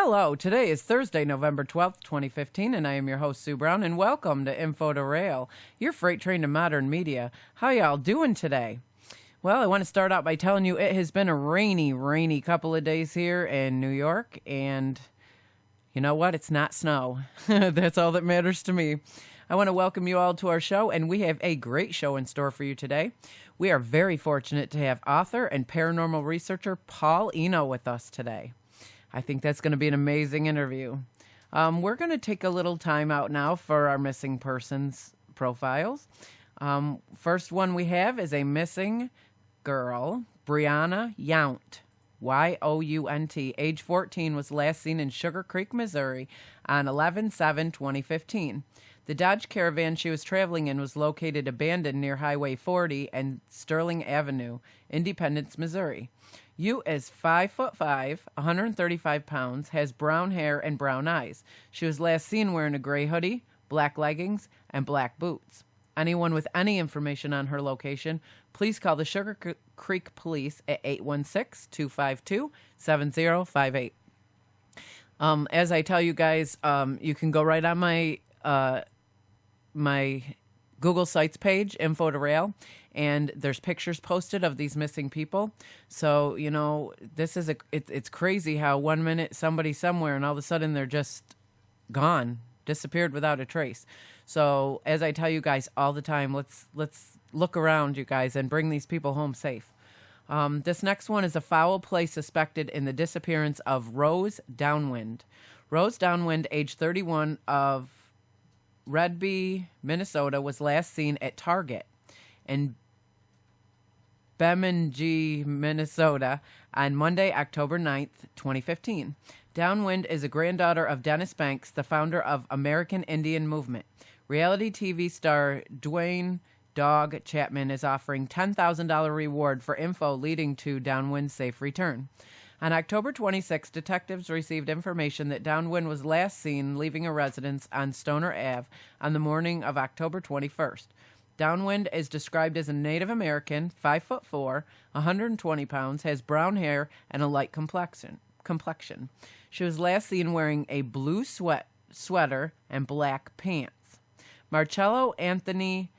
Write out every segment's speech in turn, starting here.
Hello, today is Thursday, November 12th, 2015, and I am your host, Sue Brown, and welcome to info2rail, your freight train to modern media. How y'all doing today? Well, I want to start out by telling you it has been a rainy couple of days here in New York, and you know what? It's not snow. That's all that matters to me. I want to welcome you all to our show, and we have a great show in store for you today. We are very fortunate to have author and paranormal researcher Paul Eno with us today. I think that's going to be an amazing interview. We're going to take a little time out now for our missing persons profiles. First one we have is a missing girl, Brianna Yount, Y-O-U-N-T, age 14, was last seen in Sugar Creek, Missouri on 11/7/2015. The Dodge Caravan she was traveling in was located abandoned near Highway 40 and Sterling Avenue, Independence, Missouri. Yu is 5'5", 135 pounds, has brown hair and brown eyes. She was last seen wearing a gray hoodie, black leggings, and black boots. Anyone with any information on her location, please call the Sugar Creek Police at 816-252-7058. As I tell you guys, you can go right on my Google Sites page, info2rail, and there's pictures posted of these missing people. So, you know, this is it's crazy how 1 minute somebody's somewhere and all of a sudden they're just gone, disappeared without a trace. So, as I tell you guys all the time, let's look around, you guys, and bring these people home safe. This next one is a foul play suspected in the disappearance of Rose Downwind. Rose Downwind, age 31, of Redby, Minnesota, was last seen at Target in Bemidji, Minnesota on Monday, October 9th, 2015. Downwind is a granddaughter of Dennis Banks, the founder of American Indian Movement. Reality TV star Dwayne Dog Chapman is offering $10,000 reward for info leading to Downwind's safe return. On October 26, detectives received information that Downwind was last seen leaving a residence on Stoner Ave on the morning of October 21st. Downwind is described as a Native American, 5'4", 120 pounds, has brown hair and a light complexion. She was last seen wearing a blue sweater and black pants. Marcello Anthony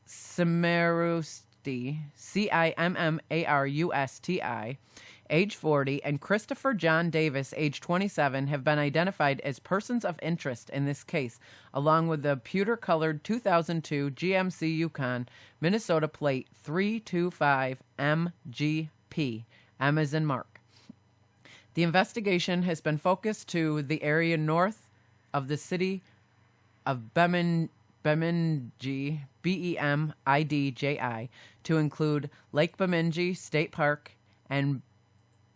Cimarusti, Cimmarusti, age 40, and Christopher John Davis, age 27, have been identified as persons of interest in this case, along with the pewter-colored 2002 GMC Yukon, Minnesota plate 325MGP, M as in Mark. The investigation has been focused to the area north of the city of Bemidji, Bemidji, to include Lake Bemidji State Park and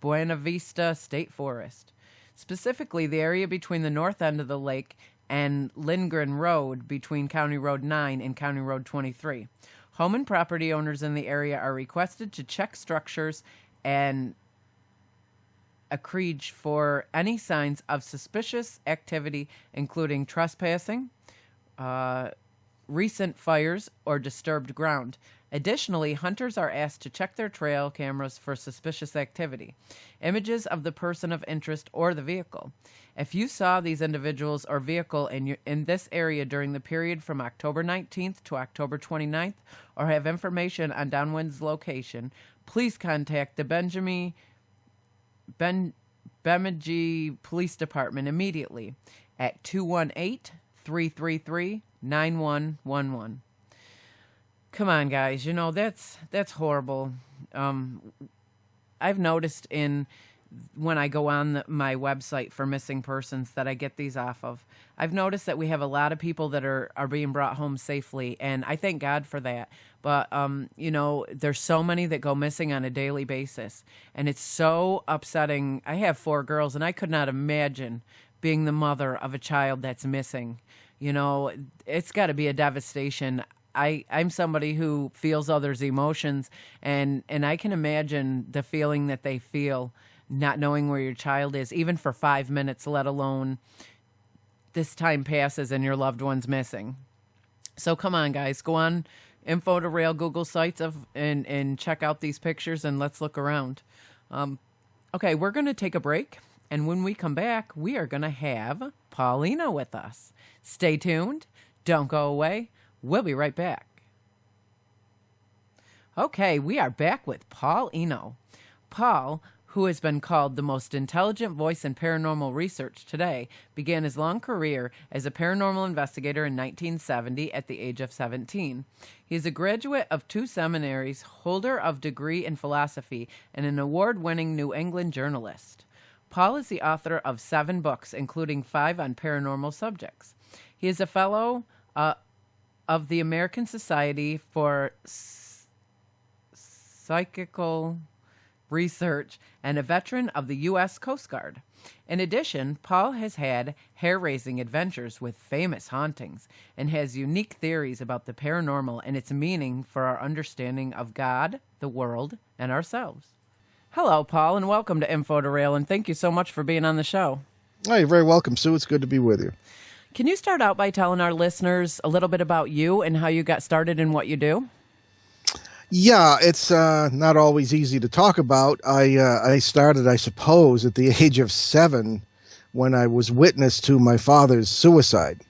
Buena Vista State Forest. Specifically, the area between the north end of the lake and Lindgren Road between County Road 9 and County Road 23. Home and property owners in the area are requested to check structures and acreage for any signs of suspicious activity, including trespassing, recent fires, or disturbed ground. Additionally, hunters are asked to check their trail cameras for suspicious activity, images of the person of interest or the vehicle. If you saw these individuals or vehicle in this area during the period from October 19th to October 29th, or have information on Downwind's location, please contact the Bemidji Police Department immediately at 218-333-9111. Come on, guys. You know, that's horrible. I've noticed when I go on my website for missing persons that I get these off of, I've noticed that we have a lot of people that are being brought home safely, and I thank God for that. But, you know, there's so many that go missing on a daily basis, and it's so upsetting. I have 4 girls, and I could not imagine being the mother of a child that's missing. You know, it's got to be a devastation. I'm somebody who feels others' emotions, and I can imagine the feeling that they feel not knowing where your child is, even for 5 minutes, let alone this time passes and your loved one's missing. So come on, guys, go on info2rail Google Sites and check out these pictures, and let's look around. Okay, we're going to take a break, And when we come back, we are going to have Paul Eno with us. Stay tuned. Don't go away. We'll be right back. Okay, we are back with Paul Eno. Paul, who has been called the most intelligent voice in paranormal research today, began his long career as a paranormal investigator in 1970 at the age of 17. He is a graduate of 2 seminaries, holder of degree in philosophy, and an award-winning New England journalist. Paul is the author of 7 books, including 5 on paranormal subjects. He is a fellow of the American Society for Psychical Research and a veteran of the U.S. Coast Guard. In addition, Paul has had hair-raising adventures with famous hauntings and has unique theories about the paranormal and its meaning for our understanding of God, the world, and ourselves. Hello, Paul, and welcome to info2rail, and thank you so much for being on the show. Oh, you're very welcome, Sue. It's good to be with you. Can you start out by telling our listeners a little bit about you and how you got started in what you do? Yeah, it's not always easy to talk about. I started, I suppose, at the age of 7 when I was witness to my father's suicide.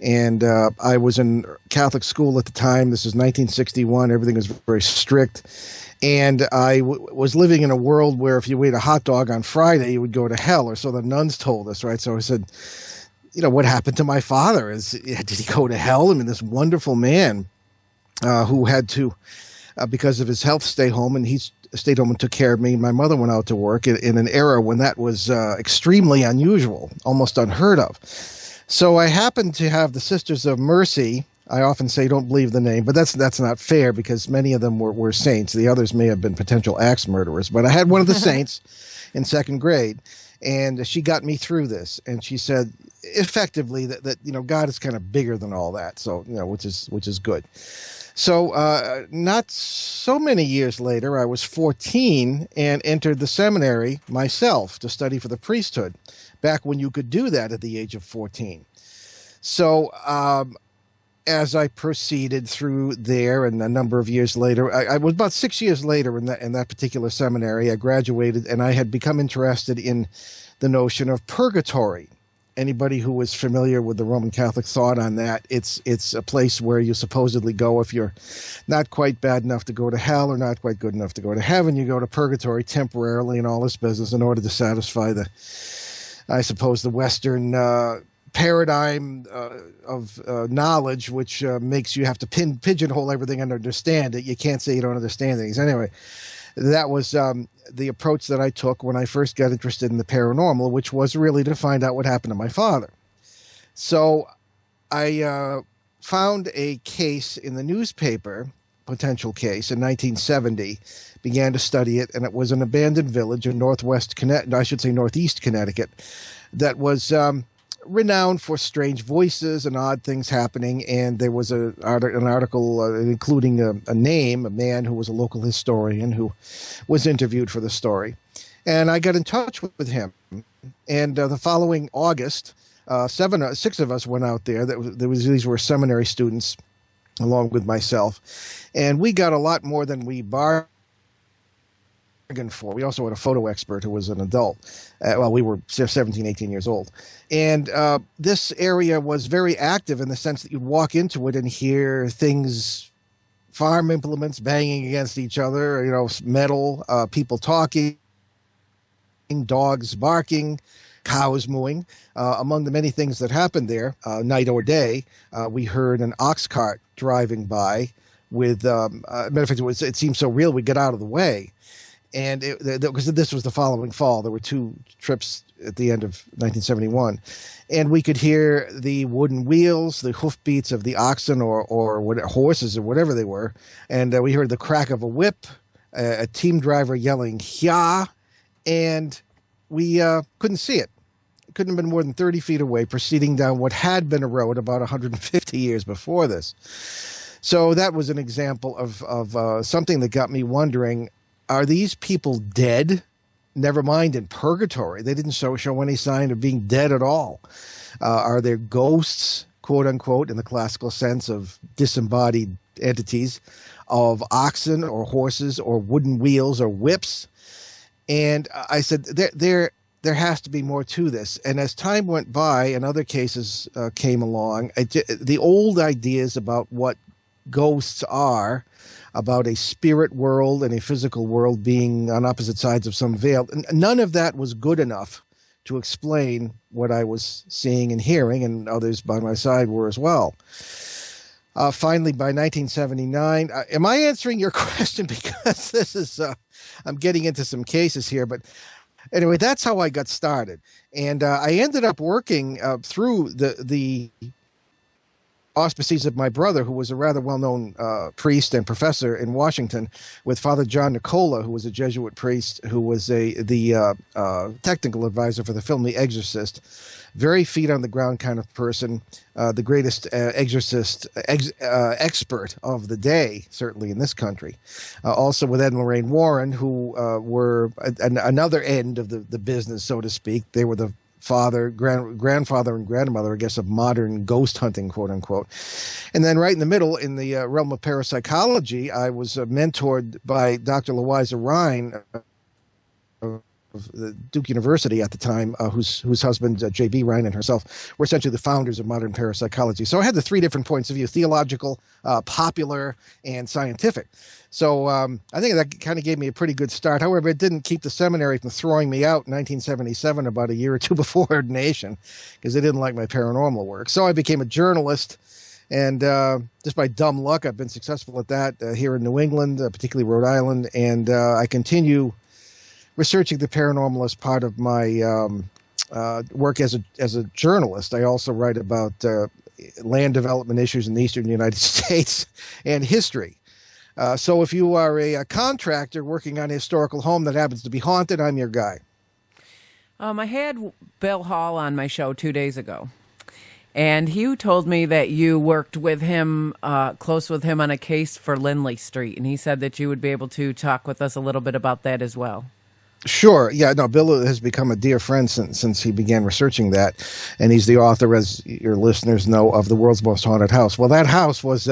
And I was in Catholic school at the time. This is 1961. Everything was very strict. And I was living in a world where if you ate a hot dog on Friday, you would go to hell, or so the nuns told us, right? So I said, what happened to my father? Did he go to hell? I mean, this wonderful man who had to, because of his health, stay home, and he stayed home and took care of me. My mother went out to work in an era when that was extremely unusual, almost unheard of. So I happened to have the Sisters of Mercy. I often say don't believe the name, but that's not fair because many of them were saints. The others may have been potential axe murderers. But I had one of the saints in 2nd grade, and she got me through this. And she said effectively that God is kind of bigger than all that. So which is good. So not so many years later, I was 14 and entered the seminary myself to study for the priesthood, back when you could do that at the age of 14. So as I proceeded through there, and a number of years later, I was about 6 years later in that particular seminary, I graduated, and I had become interested in the notion of purgatory. Anybody who is familiar with the Roman Catholic thought on that, it's a place where you supposedly go if you're not quite bad enough to go to hell or not quite good enough to go to heaven. You go to purgatory temporarily and all this business in order to satisfy the Western paradigm of knowledge, which makes you have to pigeonhole everything and understand it. You can't say you don't understand things. Anyway, that was the approach that I took when I first got interested in the paranormal, which was really to find out what happened to my father. So I found a case in the newspaper, potential case, in 1970, began to study it, and it was an abandoned village in northeast Connecticut that was renowned for strange voices and odd things happening. And there was an article including a man who was a local historian who was interviewed for the story. And I got in touch with him. And the following August, 6 of us went out there. These were seminary students along with myself. And we got a lot more than we bargained for. We also had a photo expert who was an adult. We were 17, 18 years old. And this area was very active in the sense that you'd walk into it and hear things, farm implements banging against each other, metal, people talking, dogs barking, cows mooing. Among the many things that happened there, night or day, we heard an ox cart driving by with, matter of fact, it seemed so real we got out of the way. And because this was the following fall, there were 2 trips at the end of 1971, and we could hear the wooden wheels, the hoofbeats of the oxen or horses or whatever they were, and we heard the crack of a whip, a team driver yelling "Hya," and we couldn't see it. It couldn't have been more than 30 feet away, proceeding down what had been a road about 150 years before this. So that was an example of something that got me wondering. Are these people dead? Never mind in purgatory. They didn't show any sign of being dead at all. Are there ghosts, quote unquote, in the classical sense of disembodied entities, of oxen or horses or wooden wheels or whips? And I said, there there has to be more to this. And as time went by and other cases came along, the old ideas about what ghosts are, about a spirit world and a physical world being on opposite sides of some veil, none of that was good enough to explain what I was seeing and hearing, and others by my side were as well. Finally, by 1979, am I answering your question? Because this is, I'm getting into some cases here, but anyway, that's how I got started. And I ended up working through the auspices of my brother, who was a rather well-known priest and professor in Washington, with Father John Nicola, who was a Jesuit priest, who was the technical advisor for the film The Exorcist. Very feet-on-the-ground kind of person, the greatest exorcist expert of the day, certainly in this country. Also with Ed and Lorraine Warren, who were another end of the business, so to speak. They were the grandfather and grandmother, I guess, of modern ghost hunting, quote unquote. And then right in the middle, in the realm of parapsychology, I was mentored by Dr. Louisa Rhine of the Duke University at the time, whose husband, J.B. Rhine, and herself were essentially the founders of modern parapsychology. So I had the three different points of view: theological, popular, and scientific. So I think that kind of gave me a pretty good start. However, it didn't keep the seminary from throwing me out in 1977, about a year or two before ordination, because they didn't like my paranormal work. So I became a journalist, and just by dumb luck, I've been successful at that here in New England, particularly Rhode Island, and I continue researching the paranormal as part of my work as a journalist. I also write about land development issues in the eastern United States and history. So if you are a contractor working on a historical home that happens to be haunted, I'm your guy. I had Bill Hall on my show 2 days ago, and he told me that you worked with him, close with him on a case for Lindley Street, and he said that you would be able to talk with us a little bit about that as well. Sure. Yeah, no, Bill has become a dear friend since he began researching that, and he's the author, as your listeners know, of The World's Most Haunted House. Well, that house was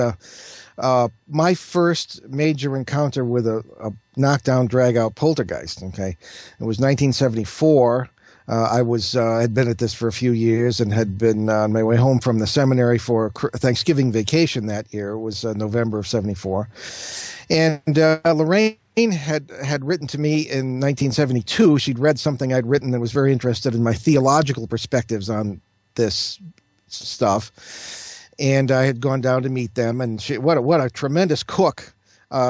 my first major encounter with a knockdown, drag-out poltergeist. Okay, it was 1974. I had been at this for a few years and had been on my way home from the seminary for a Thanksgiving vacation that year. It was November of '74, and Lorraine had written to me in 1972. She'd read something I'd written and was very interested in my theological perspectives on this stuff. And I had gone down to meet them, and what a tremendous cook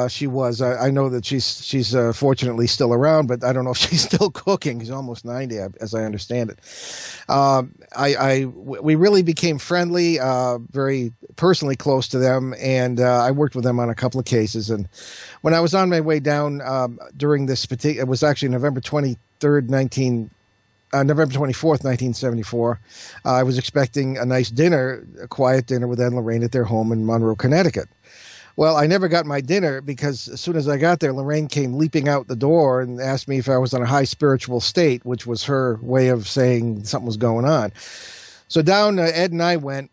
she was. I know that she's fortunately still around, but I don't know if she's still cooking. She's almost 90, as I understand it. We really became friendly, very personally close to them, and I worked with them on a couple of cases. And when I was on my way down during this particular, it was actually November 24th, 1974, I was expecting a nice dinner, a quiet dinner with Ed and Lorraine at their home in Monroe, Connecticut. Well, I never got my dinner because as soon as I got there, Lorraine came leaping out the door and asked me if I was in a high spiritual state, which was her way of saying something was going on. So down, Ed and I went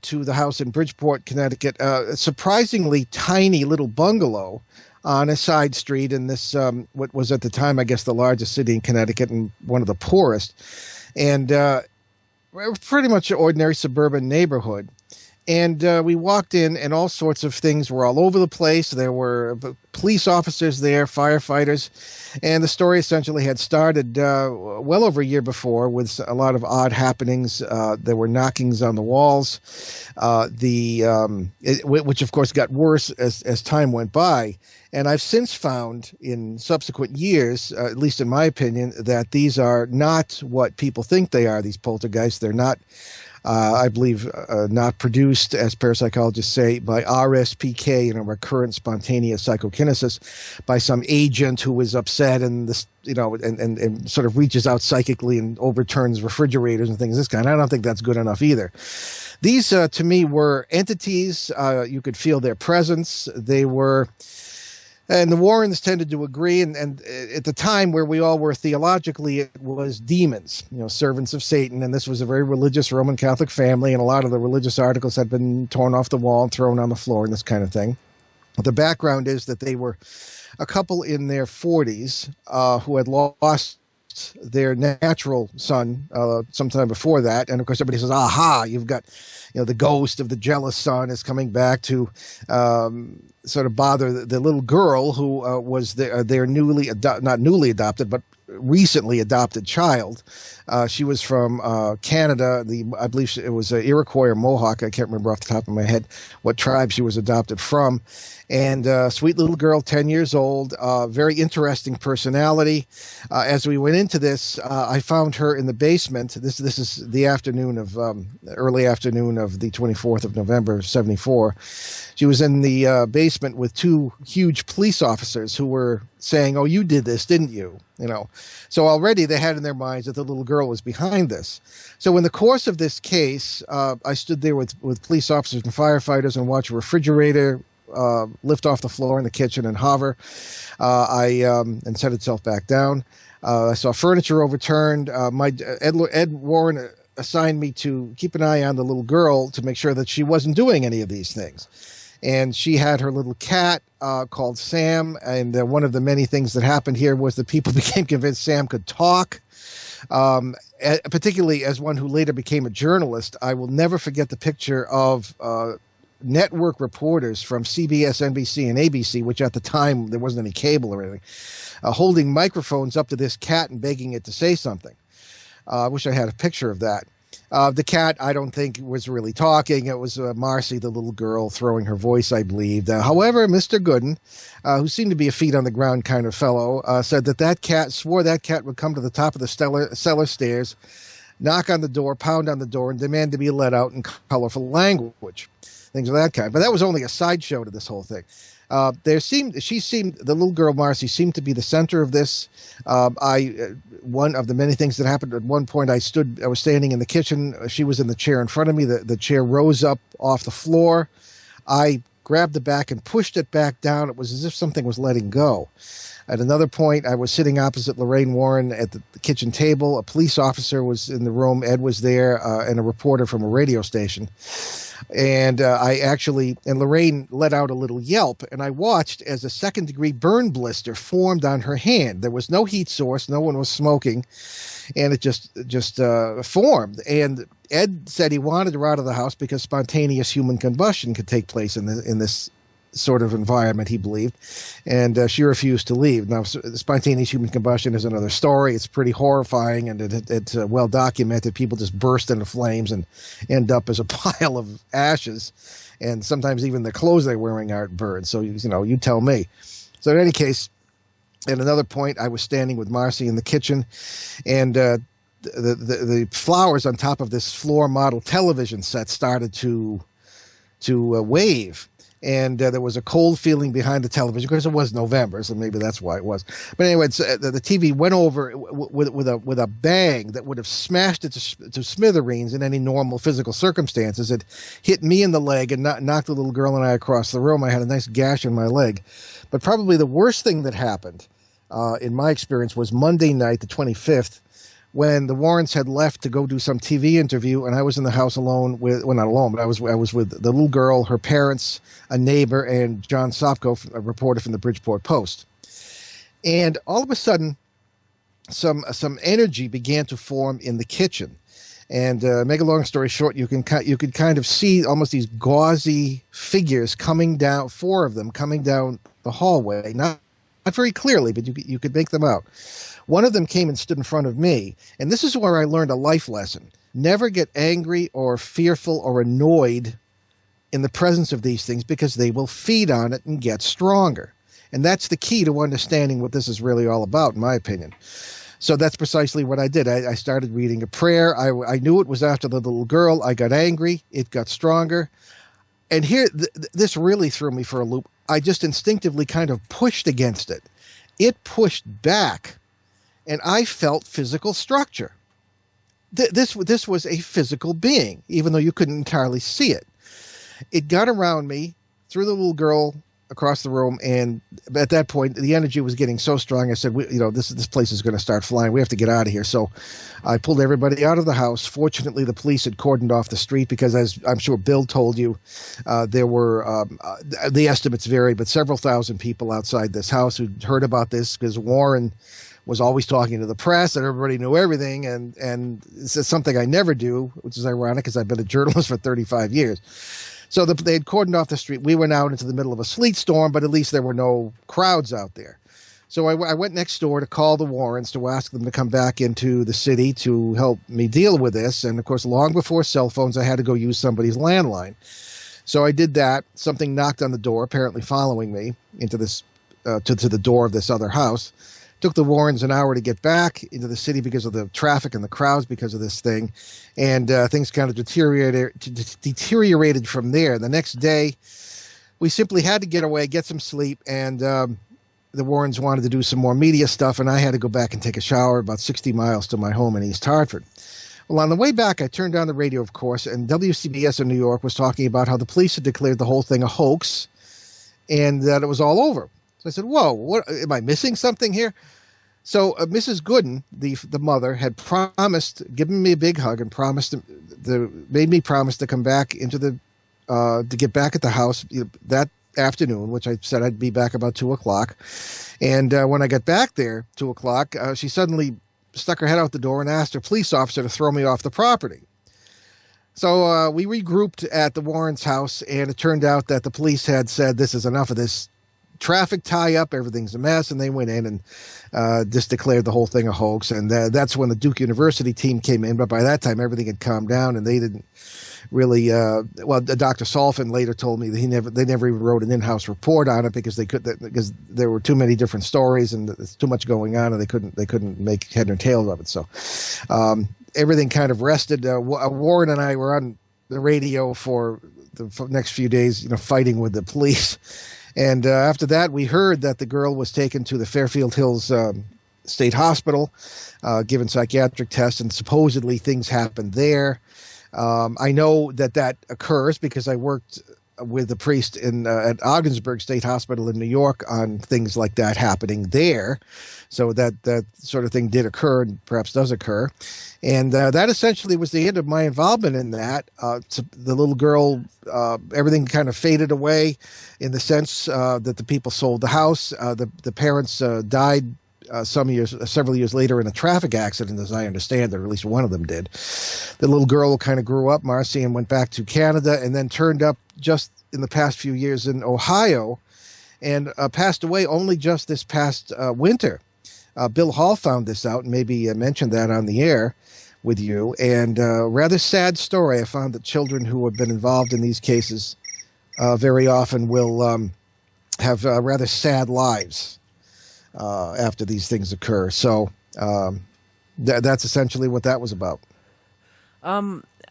to the house in Bridgeport, Connecticut, a surprisingly tiny little bungalow on a side street in this, what was at the time, I guess, the largest city in Connecticut and one of the poorest. And pretty much an ordinary suburban neighborhood. And we walked in, and all sorts of things were all over the place. There were police officers there, firefighters, and the story essentially had started well over a year before with a lot of odd happenings. There were knockings on the walls, which of course got worse as time went by. And I've since found in subsequent years, at least in my opinion, that these are not what people think they are, these poltergeists. They're not, I believe, not produced, as parapsychologists say, by RSPK, recurrent spontaneous psychokinesis, by some agent who is upset and this, and sort of reaches out psychically and overturns refrigerators and things of this kind. I don't think that's good enough either. These, to me, were entities. You could feel their presence. They were... And the Warrens tended to agree, and at the time where we all were theologically, it was demons, servants of Satan, and this was a very religious Roman Catholic family, and a lot of the religious articles had been torn off the wall and thrown on the floor and this kind of thing. The background is that they were a couple in their 40s who had lost lost their natural son sometime before that. And of course, everybody says, aha, you've got, the ghost of the jealous son is coming back to sort of bother the little girl who was their not newly adopted, but recently adopted child. She was from Canada. I believe it was Iroquois or Mohawk. I can't remember off the top of my head what tribe she was adopted from. And sweet little girl, 10 years old, very interesting personality. As we went into this, I found her in the basement. This is the afternoon of early afternoon of the 24th of November, 74. She was in the basement with two huge police officers who were saying, "Oh, you did this, didn't you?" So already they had in their minds that the little girl was behind this. So in the course of this case, I stood there with police officers and firefighters and watched a refrigerator lift off the floor in the kitchen and hover, and set itself back down. I saw furniture overturned. Ed Warren assigned me to keep an eye on the little girl to make sure that she wasn't doing any of these things. And she had her little cat called Sam. And one of the many things that happened here was that people became convinced Sam could talk. Particularly as one who later became a journalist, I will never forget the picture of network reporters from CBS, NBC, and ABC, which at the time there wasn't any cable or anything, holding microphones up to this cat and begging it to say something. I wish I had a picture of that. The cat, I don't think, was really talking. It was Marcy, the little girl, throwing her voice, I believed. However, Mr. Gooden, who seemed to be a feet-on-the-ground kind of fellow, said that cat would come to the top of the cellar stairs, knock on the door, pound on the door, and demand to be let out in colorful language, things of that kind. But that was only a sideshow to this whole thing. The little girl Marcy seemed to be the center of this. One of the many things that happened at one point, I was standing in the kitchen. She was in the chair in front of me. The chair rose up off the floor. I grabbed the back and pushed it back down. It was as if something was letting go. At another point, I was sitting opposite Lorraine Warren at the kitchen table. A police officer was in the room. Ed was there, and a reporter from a radio station. And Lorraine let out a little yelp, and I watched as a second-degree burn blister formed on her hand. There was no heat source, no one was smoking, and it just formed. And Ed said he wanted her out of the house because spontaneous human combustion could take place in this sort of environment, he believed, and she refused to leave. Now, spontaneous human combustion is another story. It's pretty horrifying, and it's well documented. People just burst into flames and end up as a pile of ashes, and sometimes even the clothes they're wearing aren't burned. So, you tell me. So in any case, at another point, I was standing with Marcy in the kitchen, and the flowers on top of this floor model television set started to wave. And there was a cold feeling behind the television because it was November, so maybe that's why it was. But anyway, the TV went over with a bang that would have smashed it to smithereens in any normal physical circumstances. It hit me in the leg and knocked the little girl and I across the room. I had a nice gash in my leg. But probably the worst thing that happened, in my experience, was Monday night, the 25th, when the Warrens had left to go do some TV interview, and I was in the house alone not alone, but I was with the little girl, her parents, a neighbor, and John Sopko, a reporter from the Bridgeport Post. And all of a sudden, some energy began to form in the kitchen. And make a long story short, you could kind of see almost these gauzy figures coming down, four of them coming down the hallway, not very clearly, but you could make them out. One of them came and stood in front of me, and this is where I learned a life lesson. Never get angry or fearful or annoyed in the presence of these things because they will feed on it and get stronger. And that's the key to understanding what this is really all about, in my opinion. So that's precisely what I did. I started reading a prayer. I knew it was after the little girl. I got angry. It got stronger. And here, this really threw me for a loop. I just instinctively kind of pushed against it. It pushed back. And I felt physical structure. This was a physical being, even though you couldn't entirely see it. It got around me, threw the little girl across the room, and at that point, the energy was getting so strong. I said, this place is going to start flying. We have to get out of here. So I pulled everybody out of the house. Fortunately, the police had cordoned off the street because, as I'm sure Bill told you, there were, the estimates vary, but several thousand people outside this house who'd heard about this because Warren was always talking to the press and everybody knew everything. And it's something I never do, which is ironic because I've been a journalist for 35 years. So they had cordoned off the street. We went out into the middle of a sleet storm, but at least there were no crowds out there. So I went next door to call the Warrens to ask them to come back into the city to help me deal with this. And, of course, long before cell phones, I had to go use somebody's landline. So I did that. Something knocked on the door, apparently following me into this to the door of this other house. Took the Warrens an hour to get back into the city because of the traffic and the crowds because of this thing. And things kind of deteriorated from there. The next day, we simply had to get away, get some sleep, and the Warrens wanted to do some more media stuff, and I had to go back and take a shower about 60 miles to my home in East Hartford. Well, on the way back, I turned on the radio, of course, and WCBS in New York was talking about how the police had declared the whole thing a hoax and that it was all over. So I said, whoa, what, am I missing something here? So Mrs. Gooden, the mother, had given me a big hug and made me promise to come back into to get back at the house that afternoon, which I said I'd be back about 2:00. And when I got back there, 2:00, she suddenly stuck her head out the door and asked a police officer to throw me off the property. So we regrouped at the Warrens' house, and it turned out that the police had said, this is enough of this traffic tie-up, everything's a mess, and they went in and just declared the whole thing a hoax. And that's when the Duke University team came in, but by that time everything had calmed down, and they didn't really Dr. Solfin later told me that they never even wrote an in-house report on it because because there were too many different stories and there's too much going on, and they couldn't make head or tail of it. So everything kind of rested. Warren and I were on the radio for the next few days, fighting with the police. And after that, we heard that the girl was taken to the Fairfield Hills State Hospital, given psychiatric tests, and supposedly things happened there. I know that occurs because I worked with a priest at Ogdensburg State Hospital in New York on things like that happening there. So that sort of thing did occur and perhaps does occur. And that essentially was the end of my involvement in that. The little girl, everything kind of faded away in the sense that the people sold the house. The parents died several years later in a traffic accident, as I understand it, or at least one of them did. The little girl kind of grew up, Marcy, and went back to Canada and then turned up just in the past few years in Ohio and passed away only just this past winter. Bill Hall found this out and maybe mentioned that on the air with you. And rather sad story. I found that children who have been involved in these cases very often will have rather sad lives after these things occur. So that's essentially what that was about.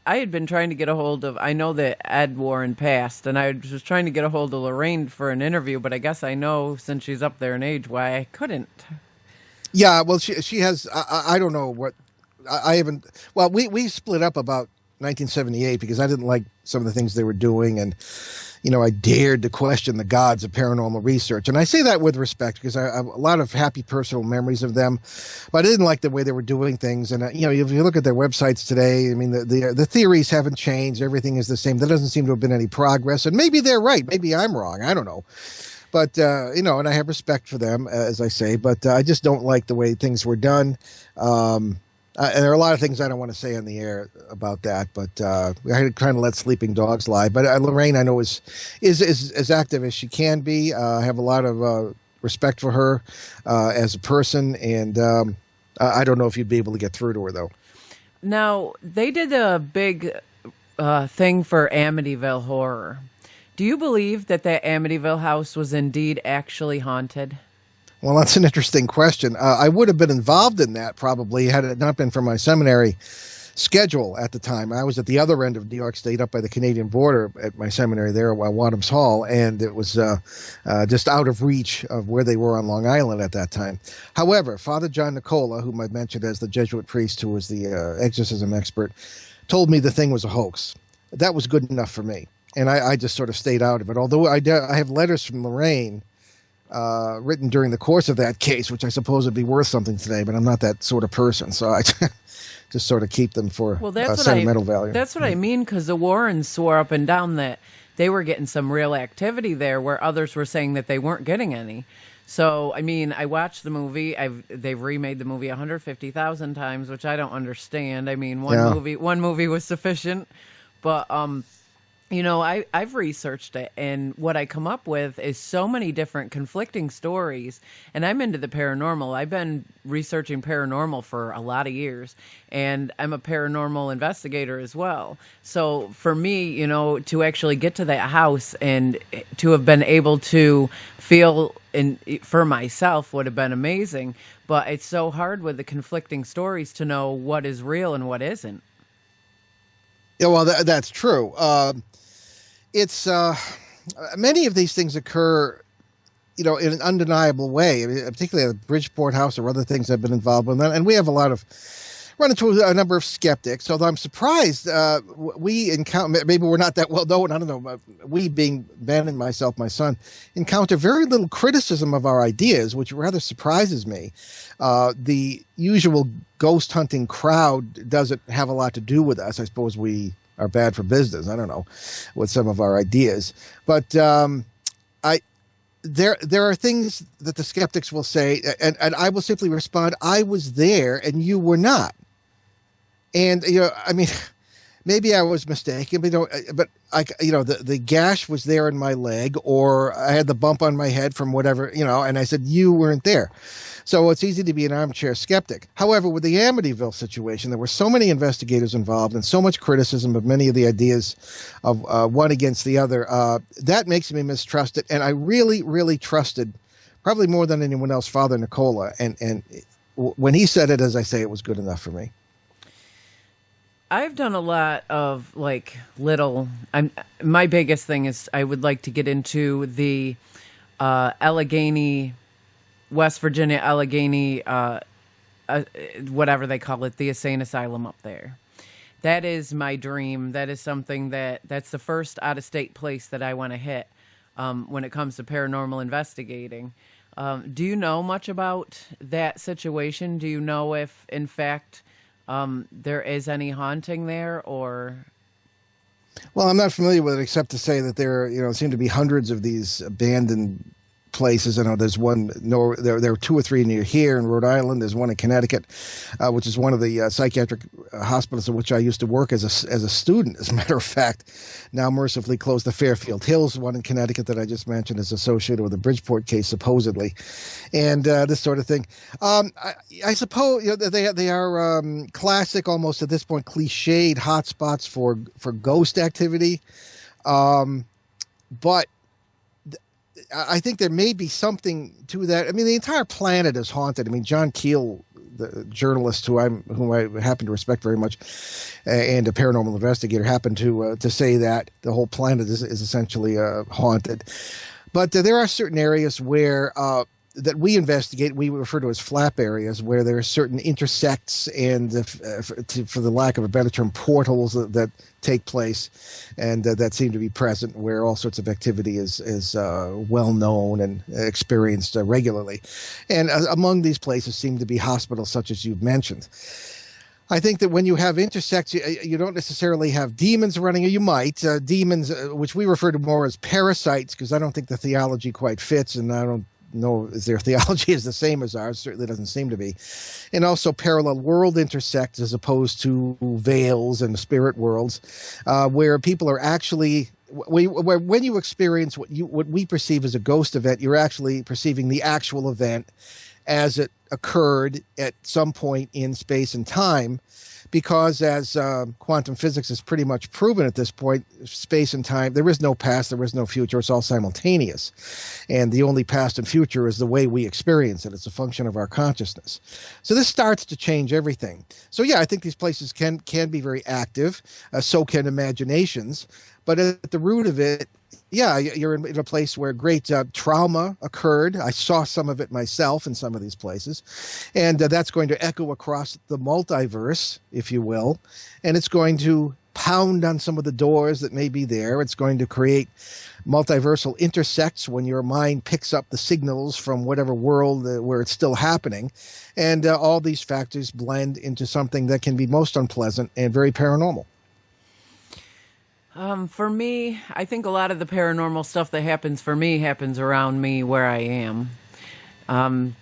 I had been trying to get a hold of, I know that Ed Warren passed, and I was trying to get a hold of Lorraine for an interview, but I guess I know, since she's up there in age, why I couldn't. Yeah, well, she has, I don't know what, I haven't, well, we split up about 1978 because I didn't like some of the things they were doing, and I dared to question the gods of paranormal research. And I say that with respect because I have a lot of happy personal memories of them, but I didn't like the way they were doing things. And, if you look at their websites today, I mean, the theories haven't changed. Everything is the same. There doesn't seem to have been any progress. And maybe they're right. Maybe I'm wrong. I don't know. But, and I have respect for them, as I say, but I just don't like the way things were done. And there are a lot of things I don't want to say on the air about that, but I kind of let sleeping dogs lie. But Lorraine, I know, is as active as she can be. I have a lot of respect for her as a person, and I don't know if you'd be able to get through to her, though. Now, they did a big thing for Amityville Horror. Do you believe that Amityville house was indeed actually haunted? Well, that's an interesting question. I would have been involved in that probably had it not been for my seminary schedule at the time. I was at the other end of New York State, up by the Canadian border at my seminary there at Wadham's Hall, and it was just out of reach of where they were on Long Island at that time. However, Father John Nicola, whom I mentioned as the Jesuit priest who was the exorcism expert, told me the thing was a hoax. That was good enough for me. and I just sort of stayed out of it. Although I have letters from Lorraine written during the course of that case, which I suppose would be worth something today, but I'm not that sort of person, so I just sort of keep them for sentimental value. That's what I mean, because the Warrens swore up and down that they were getting some real activity there, where others were saying that they weren't getting any. So, I mean, I watched the movie. They've remade the movie 150,000 times, which I don't understand. I mean, one movie was sufficient, but you know, I've researched it, and what I come up with is so many different conflicting stories. And I'm into the paranormal. I've been researching paranormal for a lot of years, and I'm a paranormal investigator as well. So for me, you know, to actually get to that house and to have been able to feel for myself would have been amazing. But it's so hard with the conflicting stories to know what is real and what isn't. Yeah, well, that's true. It's many of these things occur, you know, in an undeniable way. I mean, particularly at the Bridgeport House or other things I've been involved with, and we have run into a number of skeptics. Although I'm surprised we encounter, maybe we're not that well known. I don't know. We, being Ben and myself, my son, encounter very little criticism of our ideas, which rather surprises me. The usual ghost hunting crowd doesn't have a lot to do with us. I suppose we are bad for business. I don't know, with some of our ideas, but there are things that the skeptics will say, and I will simply respond, I was there and you were not. And, you know, I mean, maybe I was mistaken, but the gash was there in my leg, or I had the bump on my head from whatever, you know, and I said, you weren't there. So it's easy to be an armchair skeptic. However, with the Amityville situation, there were so many investigators involved and so much criticism of many of the ideas of one against the other. That makes me mistrust it. And I really, really trusted, probably more than anyone else, Father Nicola. And when he said it, as I say, it was good enough for me. I've done a lot of my biggest thing is I would like to get into the Allegheny, West Virginia, Allegheny, whatever they call it, the insane asylum up there. That is my dream. That is something that's the first out-of-state place that I want to hit when it comes to paranormal investigating. Do you know much about that situation? Do you know if, in fact, there is any haunting there, or? Well, I'm not familiar with it, except to say that there, you know, seem to be hundreds of these abandoned places. I know there's one. No, there are two or three near here in Rhode Island. There's one in Connecticut, which is one of the psychiatric hospitals in which I used to work as a student. As a matter of fact, now mercifully closed. The Fairfield Hills one in Connecticut that I just mentioned is associated with the Bridgeport case, supposedly, and this sort of thing. I suppose, you know, they are classic, almost at this point, cliched hotspots for ghost activity, but I think there may be something to that. I mean, the entire planet is haunted. I mean, John Keel, the journalist whom I happen to respect very much, and a paranormal investigator, happened to say that the whole planet is essentially haunted. But there are certain areas where that we investigate, we refer to as flap areas, where there are certain intersects and, for the lack of a better term, portals that take place and that seem to be present, where all sorts of activity is well known and experienced regularly. And among these places seem to be hospitals such as you've mentioned. I think that when you have intersects, you don't necessarily have demons running, or you might. Demons, which we refer to more as parasites, because I don't think the theology quite fits, and I don't know if their theology is the same as ours. Certainly doesn't seem to be. And also parallel world intersects as opposed to veils and spirit worlds, where people are actually, when you experience what we perceive as a ghost event, you're actually perceiving the actual event as it occurred at some point in space and time. Because as quantum physics is pretty much proven at this point, space and time, there is no past, there is no future, it's all simultaneous. And the only past and future is the way we experience it. It's a function of our consciousness. So this starts to change everything. So yeah, I think these places can be very active, so can imaginations. But at the root of it, yeah, you're in a place where great trauma occurred. I saw some of it myself in some of these places. And that's going to echo across the multiverse, if you will. And it's going to pound on some of the doors that may be there. It's going to create multiversal intersects when your mind picks up the signals from whatever world where it's still happening. And all these factors blend into something that can be most unpleasant and very paranormal. For me, I think a lot of the paranormal stuff that happens for me happens around me where I am. I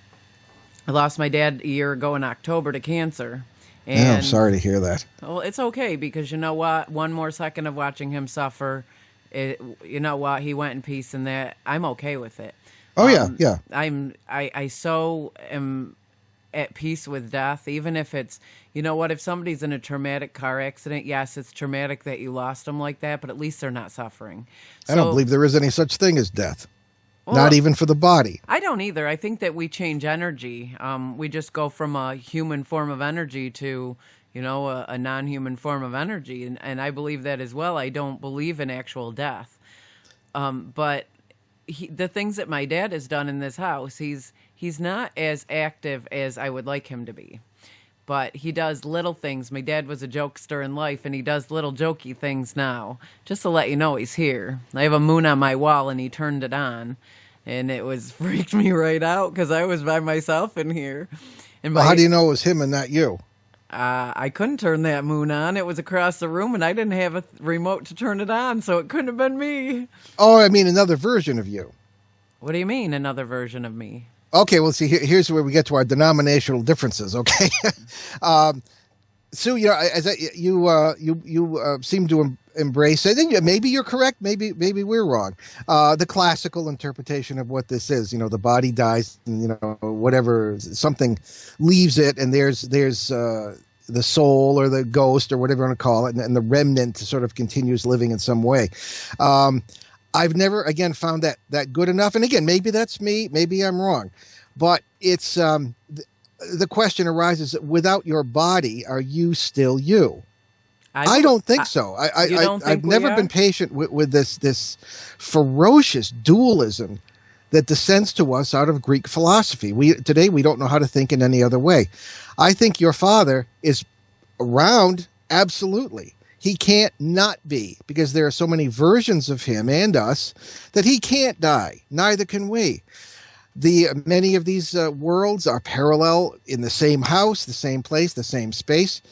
lost my dad a year ago in October to cancer. And, yeah, I'm sorry to hear that. Well, it's okay, because you know what? One more second of watching him suffer, you know what? He went in peace, and that I'm okay with it. Oh, yeah. I so am at peace with death, even if it's, you know what, if somebody's in a traumatic car accident, yes, it's traumatic that you lost them like that, but at least they're not suffering. I don't believe there is any such thing as death. Well, not even for the body. I don't either. I think that we change energy. We just go from a human form of energy to, you know, a non-human form of energy, and I believe that as well. I don't believe in actual death. But the things that my dad has done in this house, he's not as active as I would like him to be. But he does little things. My dad was a jokester in life, and he does little jokey things now. Just to let you know, he's here. I have a moon on my wall, and he turned it on. And it freaked me right out because I was by myself in here. And well, how do you know it was him and not you? I couldn't turn that moon on. It was across the room, and I didn't have a remote to turn it on, so it couldn't have been me. Oh, I mean another version of you. What do you mean, another version of me? Okay, well, see, here's where we get to our denominational differences. Okay, Sue, you know, you seem to embrace. I think maybe you're correct. Maybe we're wrong. The classical interpretation of what this is, you know, the body dies, and, you know, whatever, something leaves it, and there's the soul or the ghost or whatever you want to call it, and the remnant sort of continues living in some way. I've never, again, found that good enough. And again, maybe that's me. Maybe I'm wrong. But it's the question arises, without your body, are you still you? I don't think so. I've never been patient with this ferocious dualism that descends to us out of Greek philosophy. Today we don't know how to think in any other way. I think your father is around, absolutely. He can't not be, because there are so many versions of him and us that he can't die. Neither can we. Many of these worlds are parallel in the same house, the same place, the same space.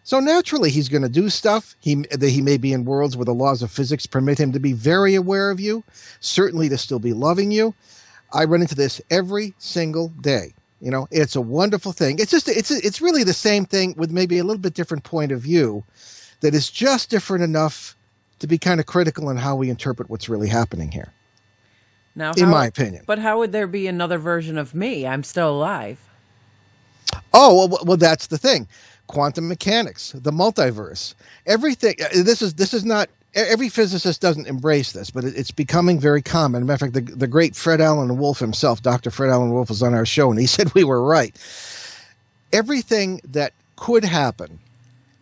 So naturally, he's going to do stuff. He may be in worlds where the laws of physics permit him to be very aware of you, certainly to still be loving you. I run into this every single day. You know, it's a wonderful thing. It's really the same thing with maybe a little bit different point of view, that is just different enough to be kind of critical in how we interpret what's really happening here. Now, in my opinion. But how would there be another version of me? I'm still alive. Oh, well, that's the thing. Quantum mechanics, the multiverse, everything. This is not, every physicist doesn't embrace this, but it's becoming very common. Matter of fact, the great Fred Alan Wolf himself, Dr. Fred Alan Wolf, was on our show, and he said we were right. Everything that could happen,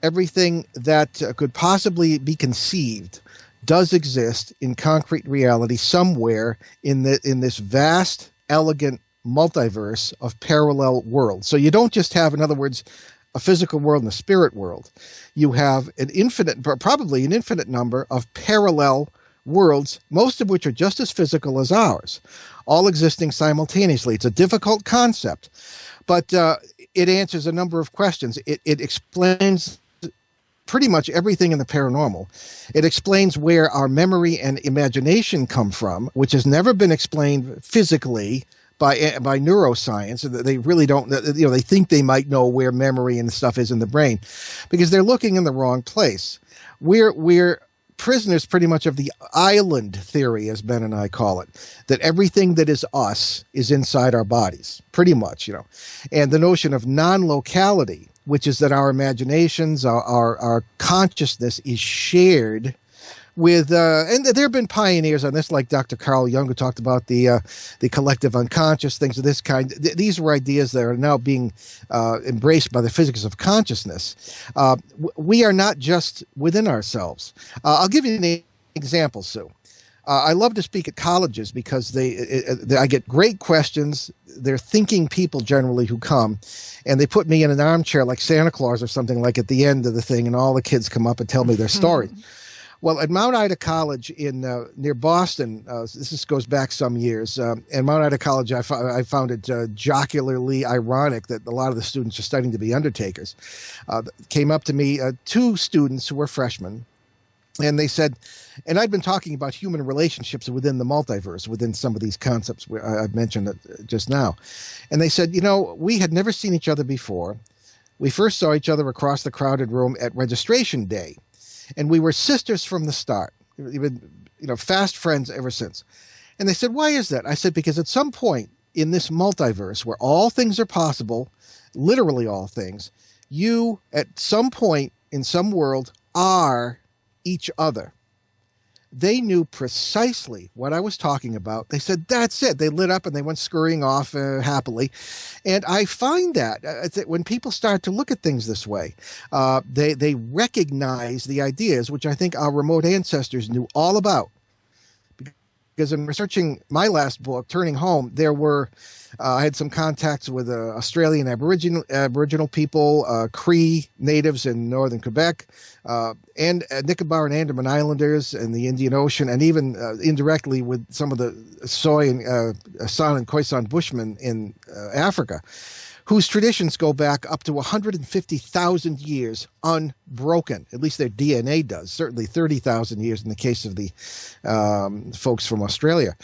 everything that could possibly be conceived, does exist in concrete reality somewhere in this vast, elegant multiverse of parallel worlds. So you don't just have, in other words, a physical world and a spirit world. You have probably an infinite number of parallel worlds, most of which are just as physical as ours, all existing simultaneously. It's a difficult concept, but it answers a number of questions. It explains pretty much everything in the paranormal. It explains where our memory and imagination come from, which has never been explained physically by neuroscience. They really don't, you know, they think they might know where memory and stuff is in the brain, because they're looking in the wrong place. We're prisoners pretty much of the island theory, as Ben and I call it, that everything that is us is inside our bodies, pretty much, you know. And the notion of non-locality, which is that our imaginations, our consciousness is shared with, and there have been pioneers on this, like Dr. Carl Jung, who talked about the collective unconscious, things of this kind. These were ideas that are now being embraced by the physics of consciousness. We are not just within ourselves. I'll give you an example, Sue. I love to speak at colleges because I get great questions. They're thinking people generally who come, and they put me in an armchair like Santa Claus or something like at the end of the thing, and all the kids come up and tell me their stories. Well, at Mount Ida College in near Boston, this goes back some years, and Mount Ida College, I found it jocularly ironic that a lot of the students are studying to be undertakers. Came up to me, two students who were freshmen, and they said, and I'd been talking about human relationships within the multiverse, within some of these concepts I've mentioned just now. And they said, we had never seen each other before. We first saw each other across the crowded room at registration day. And we were sisters from the start. We've been, fast friends ever since. And they said, why is that? I said, because at some point in this multiverse where all things are possible, literally all things, you at some point in some world are each other. They knew precisely what I was talking about. They said, that's it. They lit up and they went scurrying off happily. And I find that when people start to look at things this way, they recognize the ideas, which I think our remote ancestors knew all about. Because in researching my last book, Turning Home, I had some contacts with Australian Aboriginal people, Cree natives in northern Quebec, and Nicobar and Andaman Islanders in the Indian Ocean, and even indirectly with some of the Soy and San and Khoisan Bushmen in Africa, whose traditions go back up to 150,000 years unbroken. At least their DNA does, certainly 30,000 years in the case of the folks from Australia.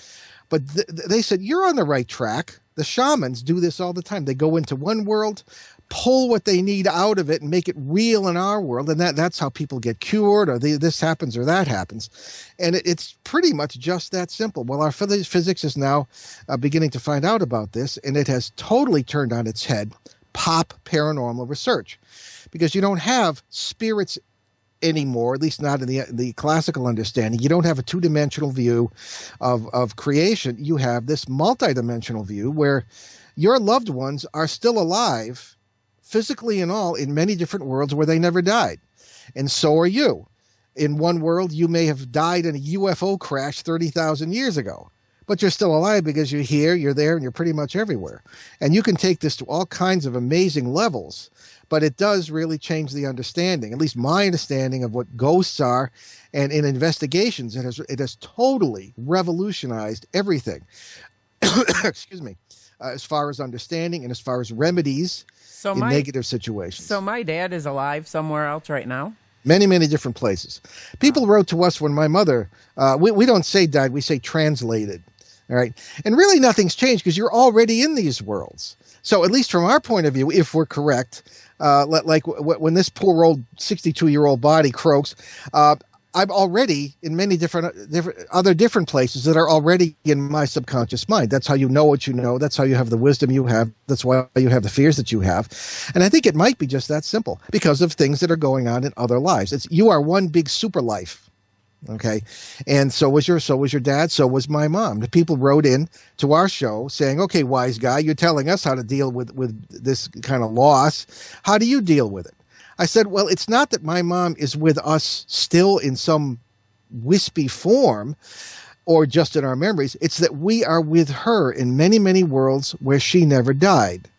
But they said, you're on the right track. The shamans do this all the time. They go into one world, pull what they need out of it and make it real in our world. And that's how people get cured, or this happens or that happens. And it's pretty much just that simple. Well, our physics is now beginning to find out about this, and it has totally turned on its head pop paranormal research, because you don't have spirits anymore, at least not in the classical understanding. You don't have a two-dimensional view of creation. You have this multidimensional view where your loved ones are still alive, physically and all, in many different worlds where they never died. And so are you. In one world, you may have died in a UFO crash 30,000 years ago, but you're still alive because you're here, you're there, and you're pretty much everywhere. And you can take this to all kinds of amazing levels, but it does really change the understanding, at least my understanding of what ghosts are. And in investigations, it has totally revolutionized everything. Excuse me. As far as understanding and as far as remedies in negative situations. So my dad is alive somewhere else right now? Many, many different places. People wrote to us when my mother, we don't say died, we say translated. All right. And really nothing's changed because you're already in these worlds. So at least from our point of view, if we're correct, like when this poor old 62-year-old body croaks, I'm already in many different places that are already in my subconscious mind. That's how you know what you know. That's how you have the wisdom you have. That's why you have the fears that you have. And I think it might be just that simple because of things that are going on in other lives. You are one big super life. Okay. And so was your dad. So was my mom. The people wrote in to our show saying, okay, wise guy, you're telling us how to deal with this kind of loss. How do you deal with it? I said, well, it's not that my mom is with us still in some wispy form or just in our memories. It's that we are with her in many, many worlds where she never died.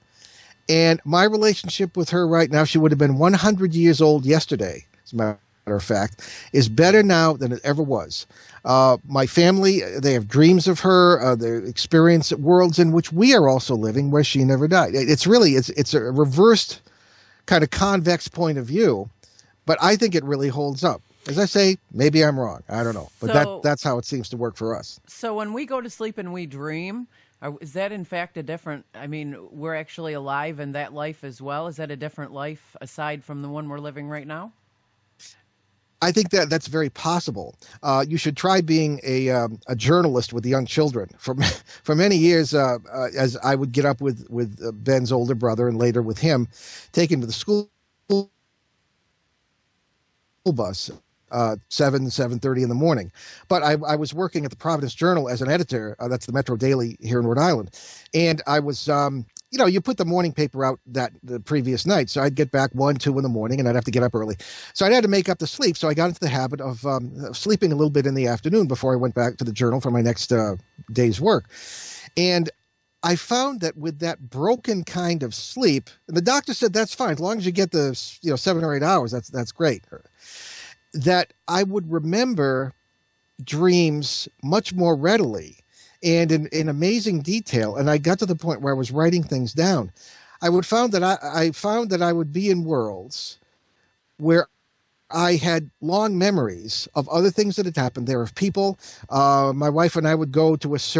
And my relationship with her right now, she would have been 100 years old yesterday, as a matter of fact, is better now than it ever was. My family, they have dreams of her. They experience worlds in which we are also living where she never died. It's a reversed kind of convex point of view, but I think it really holds up. As I say, maybe I'm wrong. I don't know, but that's how it seems to work for us. So when we go to sleep and we dream, is that in fact a different, we're actually alive in that life as well? Is that a different life aside from the one we're living right now? I think that's very possible. You should try being a journalist with young children. For many years, as I would get up with Ben's older brother and later with him, take him to the school bus, 7:30 in the morning. But I was working at the Providence Journal as an editor. That's the Metro Daily here in Rhode Island, and I was you put the morning paper out the previous night. So I'd get back 1, 2 in the morning, and I'd have to get up early. So I'd had to make up the sleep. So I got into the habit of sleeping a little bit in the afternoon before I went back to the journal for my next day's work. And I found that with that broken kind of sleep, and the doctor said that's fine as long as you get the 7 or 8 hours. That's great. That I would remember dreams much more readily and in amazing detail. And I got to the point where I was writing things down. I found that I would be in worlds where I had long memories of other things that had happened there, of people. My wife and I would go to this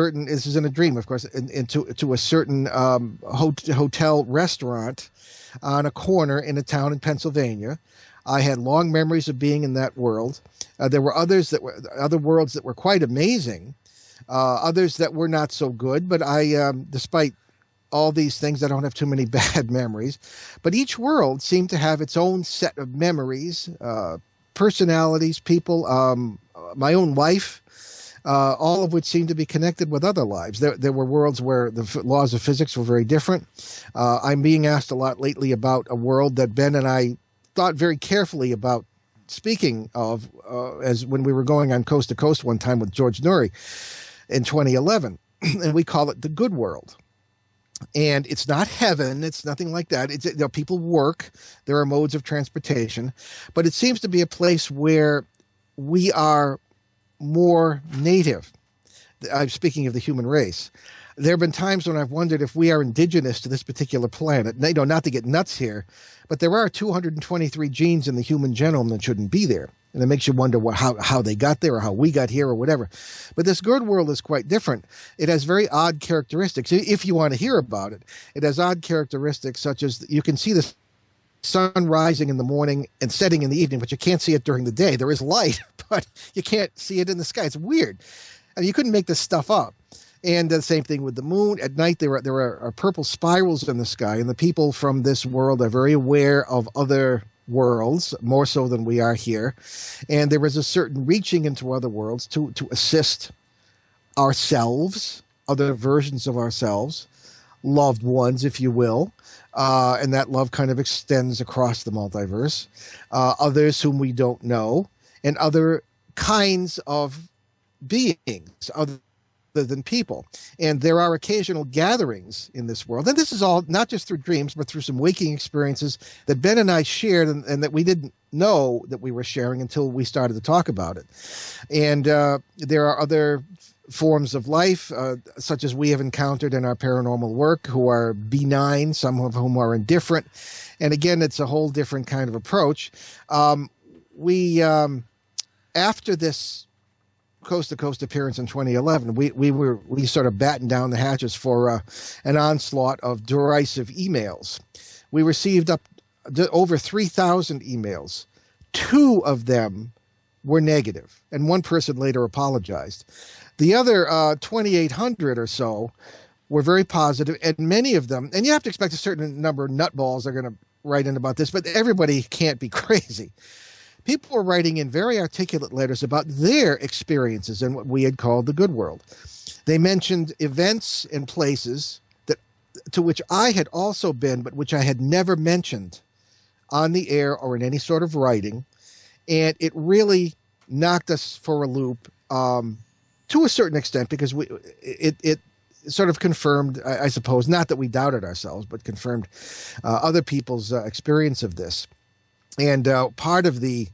is in a dream, of course, to a certain hotel restaurant on a corner in a town in Pennsylvania. I had long memories of being in that world. There were other worlds that were quite amazing, others that were not so good. But despite all these things, I don't have too many bad memories. But each world seemed to have its own set of memories, personalities, people, my own life, all of which seemed to be connected with other lives. There were worlds where the laws of physics were very different. I'm being asked a lot lately about a world that Ben and I thought very carefully about speaking of as when we were going on Coast to Coast one time with George Noory in 2011, and we call it the good world. And it's not heaven. It's nothing like that. People work. There are modes of transportation. But it seems to be a place where we are more native. I'm speaking of the human race. There have been times when I've wondered if we are indigenous to this particular planet. Not to get nuts here, but there are 223 genes in the human genome that shouldn't be there. And it makes you wonder how they got there or how we got here or whatever. But this good world is quite different. It has very odd characteristics. If you want to hear about it, it has odd characteristics such as you can see the sun rising in the morning and setting in the evening, but you can't see it during the day. There is light, but you can't see it in the sky. It's weird. I mean, you couldn't make this stuff up. And the same thing with the moon. At night, there are purple spirals in the sky, and the people from this world are very aware of other worlds, more so than we are here. And there is a certain reaching into other worlds to assist ourselves, other versions of ourselves, loved ones, if you will. And that love kind of extends across the multiverse. Others whom we don't know, and other kinds of beings, other than people. And there are occasional gatherings in this world. And this is all not just through dreams, but through some waking experiences that Ben and I shared and that we didn't know that we were sharing until we started to talk about it. And there are other forms of life, such as we have encountered in our paranormal work, who are benign, some of whom are indifferent. And again, it's a whole different kind of approach. After this Coast to Coast appearance in 2011, we sort of battened down the hatches for an onslaught of derisive emails. We received over 3,000 emails. 2 of them were negative, and one person later apologized. The other 2,800 or so were very positive, and many of them, and you have to expect a certain number of nutballs are going to write in about this, but everybody can't be crazy. People were writing in very articulate letters about their experiences in what we had called the good world. They mentioned events and places to which I had also been, but which I had never mentioned on the air or in any sort of writing. And it really knocked us for a loop to a certain extent, because it sort of confirmed, I suppose, not that we doubted ourselves, but confirmed other people's experience of this. And part of the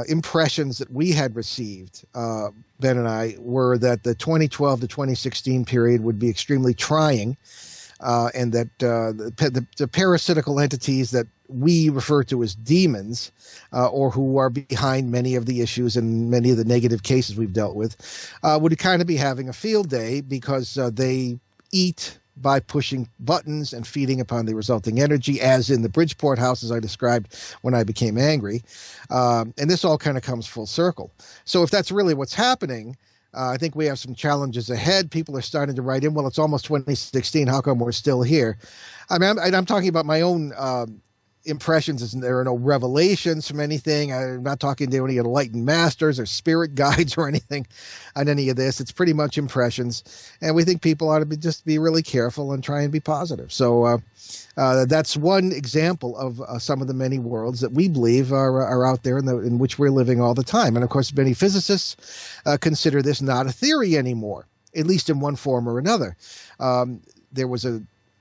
impressions that we had received, Ben and I, were that the 2012 to 2016 period would be extremely trying, and that the parasitical entities that we refer to as demons, or who are behind many of the issues and many of the negative cases we've dealt with, would kind of be having a field day, because they eat by pushing buttons and feeding upon the resulting energy, as in the Bridgeport house, as I described when I became angry. And this all kind of comes full circle. So if that's really what's happening, I think we have some challenges ahead. People are starting to write in, well, it's almost 2016. How come we're still here? I mean, I'm talking about my own impressions. There are no revelations from anything. I'm not talking to any enlightened masters or spirit guides or anything on any of this. It's pretty much impressions, and we think people ought to just be really careful and try and be positive. So that's one example of some of the many worlds that we believe are out there in which we're living all the time. And of course, many physicists consider this not a theory anymore, at least in one form or another. There was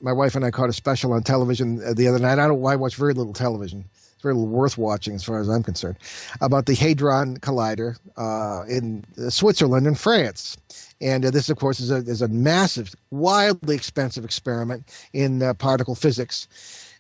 my wife and I caught a special on television the other night. I watch very little television. It's very little worth watching as far as I'm concerned, about the Hadron Collider in Switzerland and France. And this, of course, is a massive, wildly expensive experiment in particle physics.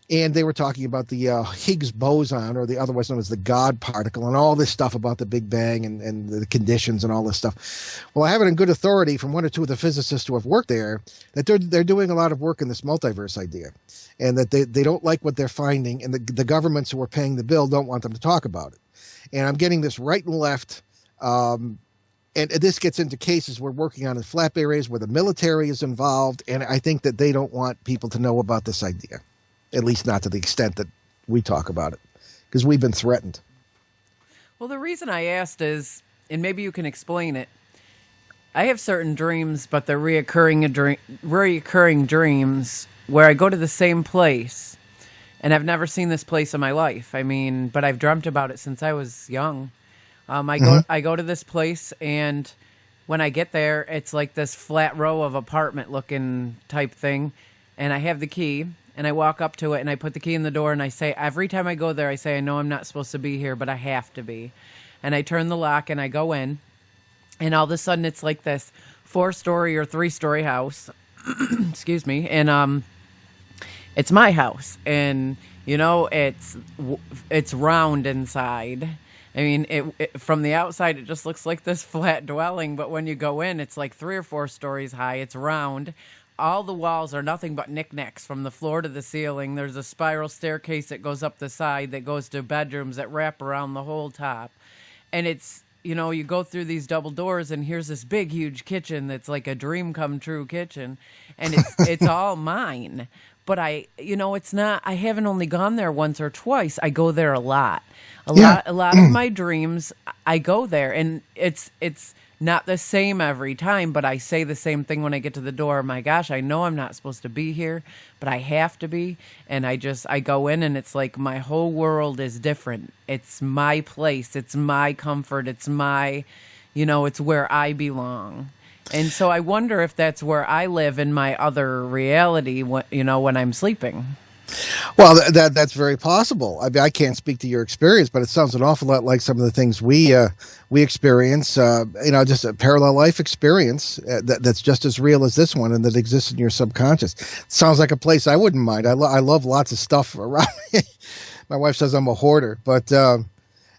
And they were talking about the Higgs boson, or the otherwise known as the God particle, and all this stuff about the Big Bang and the conditions and all this stuff. Well, I have it in good authority from one or two of the physicists who have worked there that they're doing a lot of work in this multiverse idea, and that they don't like what they're finding, and the governments who are paying the bill don't want them to talk about it. And I'm getting this right and left. And this gets into cases we're working on in flap areas where the military is involved, and I think that they don't want people to know about this idea. At least not to the extent that we talk about it, because we've been threatened. Well, the reason I asked is, and maybe you can explain it, I have certain dreams, but they're reoccurring dreams where I go to the same place, and I've never seen this place in my life. I mean, but I've dreamt about it since I was young. I go to this place, and when I get there, it's like this flat row of apartment-looking type thing, and I have the key. And I walk up to it, and I put the key in the door, and I say, every time I go there, I say, I know I'm not supposed to be here, but I have to be. And I turn the lock, and I go in, and all of a sudden, it's like this 4-story or 3-story house. Excuse me. And it's my house, and, you know, it's round inside. I mean, it from the outside, it just looks like this flat dwelling, but when you go in, it's like 3 or 4 stories high. It's round. All the walls are nothing but knickknacks from the floor to the ceiling. There's a spiral staircase that goes up the side that goes to bedrooms that wrap around the whole top. And it's, you know, you go through these double doors, and here's this big, huge kitchen that's like a dream come true kitchen. And it's all mine. But it's not, I haven't only gone there once or twice. I go there a lot. A lot of my dreams, I go there, and it's not the same every time, but I say the same thing when I get to the door. My gosh, I know I'm not supposed to be here, but I have to be. And I go in, and it's like my whole world is different. It's my place. It's my comfort. It's my, it's where I belong. And so I wonder if that's where I live in my other reality, when I'm sleeping. Well, that's very possible. I mean, I can't speak to your experience, but it sounds an awful lot like some of the things we experience. Just a parallel life experience that's just as real as this one, and that exists in your subconscious. It sounds like a place I wouldn't mind. I love lots of stuff around me. My wife says I'm a hoarder, but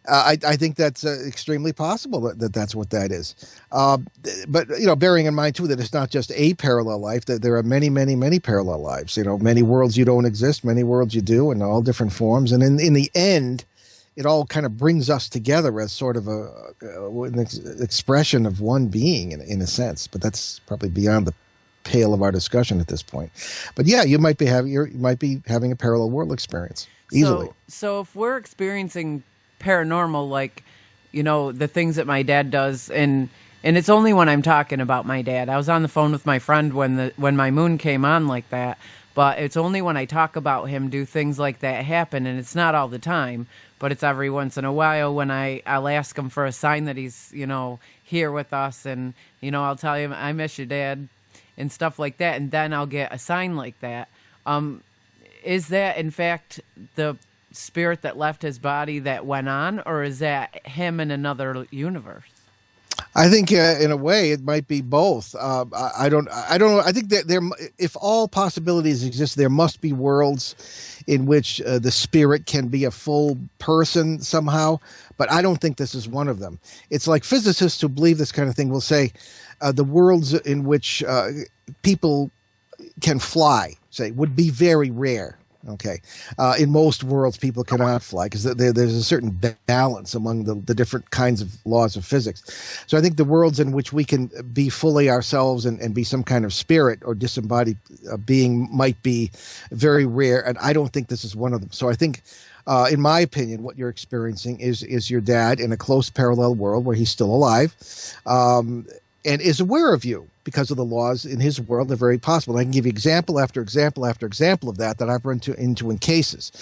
I think that's extremely possible that's what that is. But bearing in mind too that it's not just a parallel life; that there are many, many, many parallel lives. Many worlds you don't exist, many worlds you do, in all different forms. And in the end, it all kind of brings us together as sort of an expression of one being, in a sense. But that's probably beyond the pale of our discussion at this point. But yeah, you might be having a parallel world experience easily. So if we're experiencing paranormal, like the things that my dad does, and it's only when I'm talking about my dad. I was on the phone with my friend when my moon came on like that, but it's only when I talk about him do things like that happen, and it's not all the time, but it's every once in a while when I'll ask him for a sign that he's here with us, and I'll tell him I miss you, Dad, and stuff like that, and then I'll get a sign like that. Is that in fact the spirit that left his body that went on, or is that him in another universe? I think in a way it might be both. I don't know. I think that if all possibilities exist, there must be worlds in which the spirit can be a full person somehow, but I don't think this is one of them. It's like physicists who believe this kind of thing will say the worlds in which people can fly, say, would be very rare. Okay. In most worlds, people cannot fly because there's a certain balance among the different kinds of laws of physics. So I think the worlds in which we can be fully ourselves and be some kind of spirit or disembodied being might be very rare. And I don't think this is one of them. So I think, in my opinion, what you're experiencing is your dad in a close parallel world where he's still alive, and is aware of you because of the laws in his world. They're very possible. I can give you example after example after example of that I've run into in cases.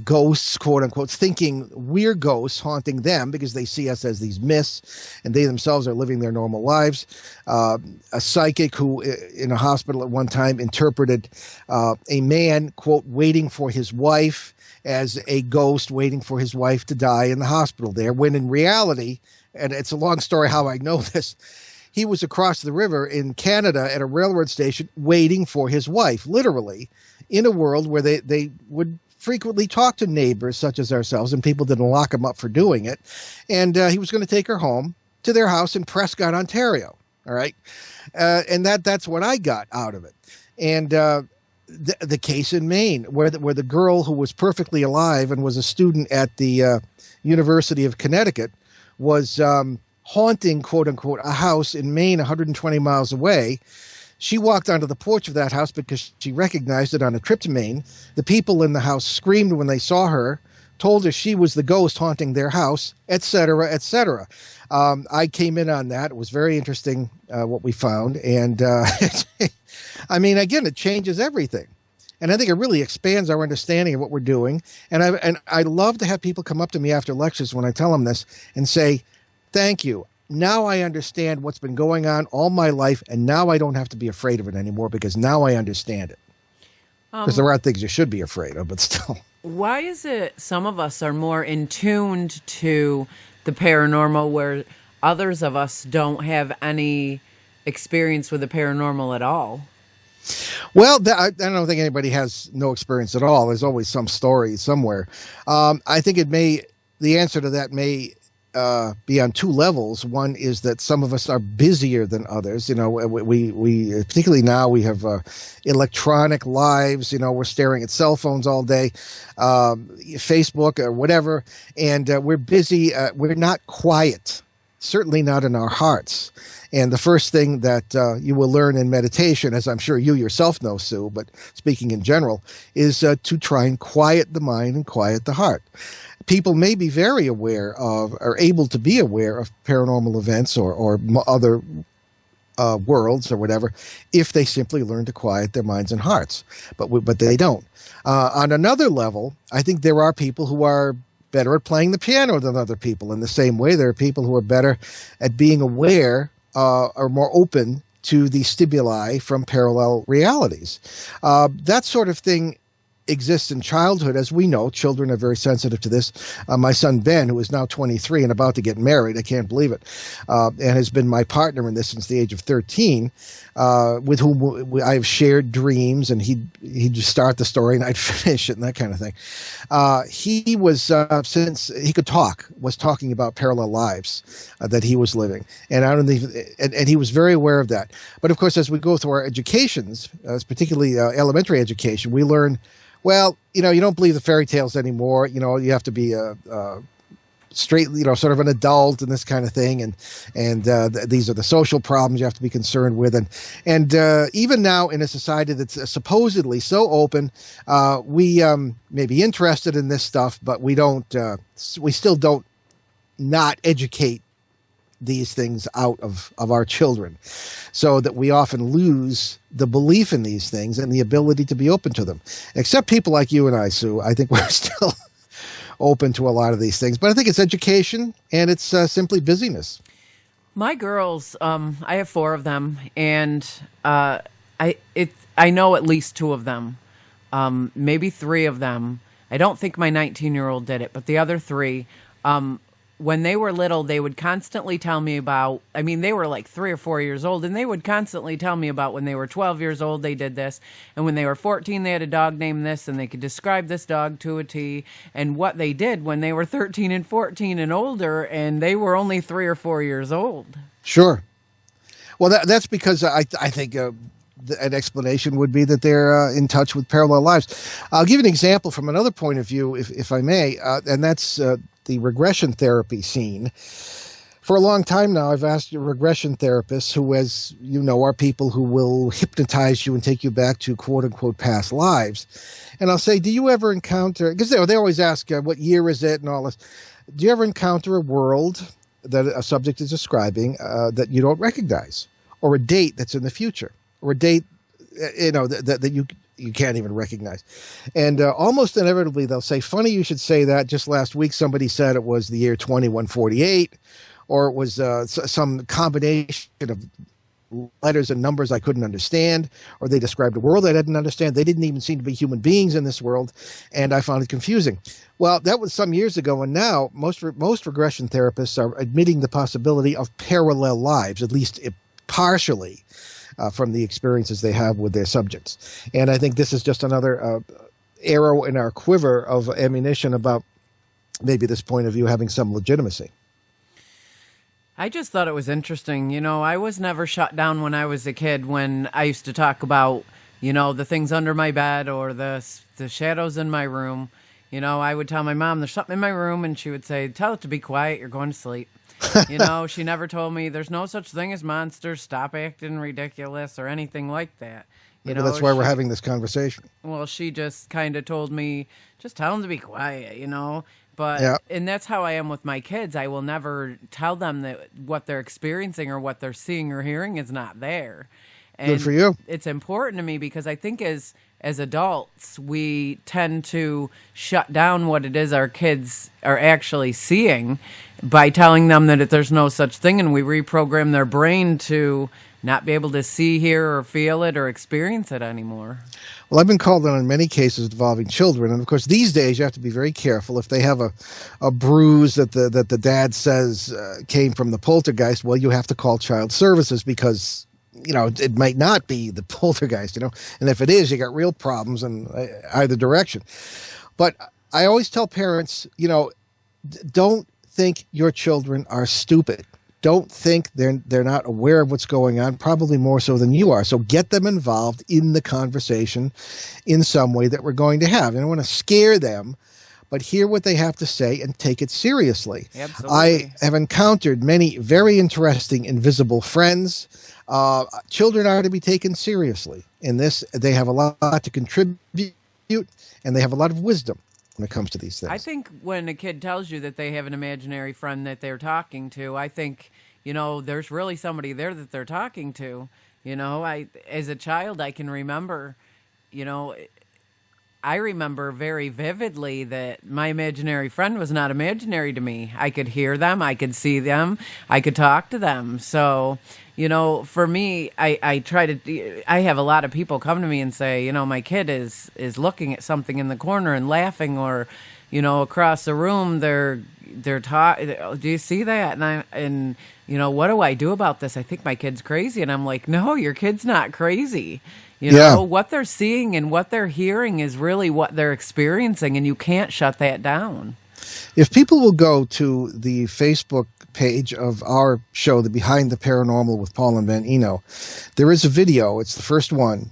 Ghosts, quote unquote, thinking we're ghosts haunting them because they see us as these myths and they themselves are living their normal lives. A psychic who in a hospital at one time interpreted a man, quote, waiting for his wife as a ghost waiting for his wife to die in the hospital there, when in reality, and it's a long story how I know this, he was across the river in Canada at a railroad station waiting for his wife, literally, in a world where they would frequently talk to neighbors such as ourselves, and people didn't lock him up for doing it. And he was going to take her home to their house in Prescott, Ontario. All right. And that's what I got out of it. And the case in Maine, where the girl who was perfectly alive and was a student at the University of Connecticut was haunting, quote unquote, a house in Maine 120 miles away. She walked onto the porch of that house because she recognized it on a trip to Maine. The people in the house screamed when they saw her, told her she was the ghost haunting their house, etc., etc. I came in on that. It was very interesting what we found. And I mean, again, it changes everything. And I think it really expands our understanding of what we're doing. And I love to have people come up to me after lectures when I tell them this and say, thank you. Now I understand what's been going on all my life, and now I don't have to be afraid of it anymore because now I understand it. Because there are things you should be afraid of, but still. Why is it some of us are more in tuned to the paranormal where others of us don't have any experience with the paranormal at all? Well, I don't think anybody has no experience at all. There's always some story somewhere. I think the answer to that may be on two levels. One is that some of us are busier than others. You know, we particularly now we have electronic lives. You know, we're staring at cell phones all day, Facebook or whatever, and we're busy. We're not quiet, certainly not in our hearts. And the first thing that you will learn in meditation, as I'm sure you yourself know, Sue, but speaking in general, is to try and quiet the mind and quiet the heart. People may be very aware of, or able to be aware of paranormal events or other worlds or whatever, if they simply learn to quiet their minds and hearts. But they don't. On another level, I think there are people who are better at playing the piano than other people. In the same way, there are people who are better at being aware or more open to the stimuli from parallel realities. That sort of thing exists in childhood. As we know, children are very sensitive to this. My son Ben, who is now 23 and about to get married, I can't believe it, and has been my partner in this since the age of 13, with whom I've shared dreams, and he'd just start the story and I'd finish it and that kind of thing. He was, since he could talk, was talking about parallel lives that he was living, and I don't think, and he was very aware of that. But of course, as we go through our educations, particularly elementary education, we learn, well, you know, you don't believe the fairy tales anymore. You know, you have to be straight, you know, sort of an adult and this kind of thing. And these are the social problems you have to be concerned with. And even now in a society that's supposedly so open, we may be interested in this stuff, but we still don't not educate these things out of our children, so that we often lose the belief in these things and the ability to be open to them. Except people like you and I, Sue, I think we're still open to a lot of these things. But I think it's education and it's simply busyness. My girls, I have 4 of them, and I know at least 2 of them, maybe 3 of them. I don't think my 19-year-old did it, but the other 3, when they were little, they would constantly tell me about, I mean, they were like 3 or 4 years old, and they would constantly tell me about when they were 12 years old, they did this. And when they were 14, they had a dog named this, and they could describe this dog to a T, and what they did when they were 13 and 14 and older, and they were only 3 or 4 years old. Sure. Well, that's because I think an explanation would be that they're in touch with parallel lives. I'll give you an example from another point of view, if I may, and that's the regression therapy scene. For a long time now, I've asked regression therapists who, as you know, are people who will hypnotize you and take you back to quote-unquote past lives. And I'll say, do you ever encounter, because they always ask, what year is it and all this. Do you ever encounter a world that a subject is describing that you don't recognize, or a date that's in the future, or a date, that you can't even recognize? And almost inevitably, they'll say, funny you should say that. Just last week, somebody said it was the year 2148. Or it was some combination of letters and numbers I couldn't understand, or they described a world I didn't understand. They didn't even seem to be human beings in this world, and I found it confusing. Well, that was some years ago, and now most regression therapists are admitting the possibility of parallel lives, at least partially, from the experiences they have with their subjects. And I think this is just another arrow in our quiver of ammunition about maybe this point of view having some legitimacy. I just thought it was interesting. I was never shut down when I was a kid when I used to talk about, the things under my bed or the shadows in my room. I would tell my mom, there's something in my room, and she would say, tell it to be quiet, you're going to sleep. She never told me there's no such thing as monsters, stop acting ridiculous or anything like that. Maybe that's why we're having this conversation. Well, she just kind of told me, just tell them to be quiet, But, yeah. And that's how I am with my kids. I will never tell them that what they're experiencing or what they're seeing or hearing is not there. And good for you. It's important to me because I think as adults, we tend to shut down what it is our kids are actually seeing by telling them that there's no such thing, and we reprogram their brain to not be able to see, hear, or feel it or experience it anymore. Well, I've been called on in many cases involving children, and of course these days you have to be very careful. If they have a bruise that the dad says came from the poltergeist, well, you have to call child services because it might not be the poltergeist, and if it is, you got real problems in either direction. But I always tell parents, don't think your children are stupid. Don't think they're not aware of what's going on, probably more so than you are. So get them involved in the conversation in some way that we're going to have. I don't want to scare them, but hear what they have to say and take it seriously. Absolutely. I have encountered many very interesting invisible friends. Children are to be taken seriously in this. They have a lot to contribute, and they have a lot of wisdom when it comes to these things. I think when a kid tells you that they have an imaginary friend that they're talking to, I think, there's really somebody there that they're talking to. As a child, I can remember, I remember very vividly that my imaginary friend was not imaginary to me. I could hear them, I could see them, I could talk to them. So, for me, I have a lot of people come to me and say, my kid is looking at something in the corner and laughing, or, across the room, they're talking. Do you see that? And what do I do about this? I think my kid's crazy. And I'm like, no, your kid's not crazy. What they're seeing and what they're hearing is really what they're experiencing, and you can't shut that down. If people will go to the Facebook page of our show, the Behind the Paranormal with Paul and Eno, there is a video, it's the first one,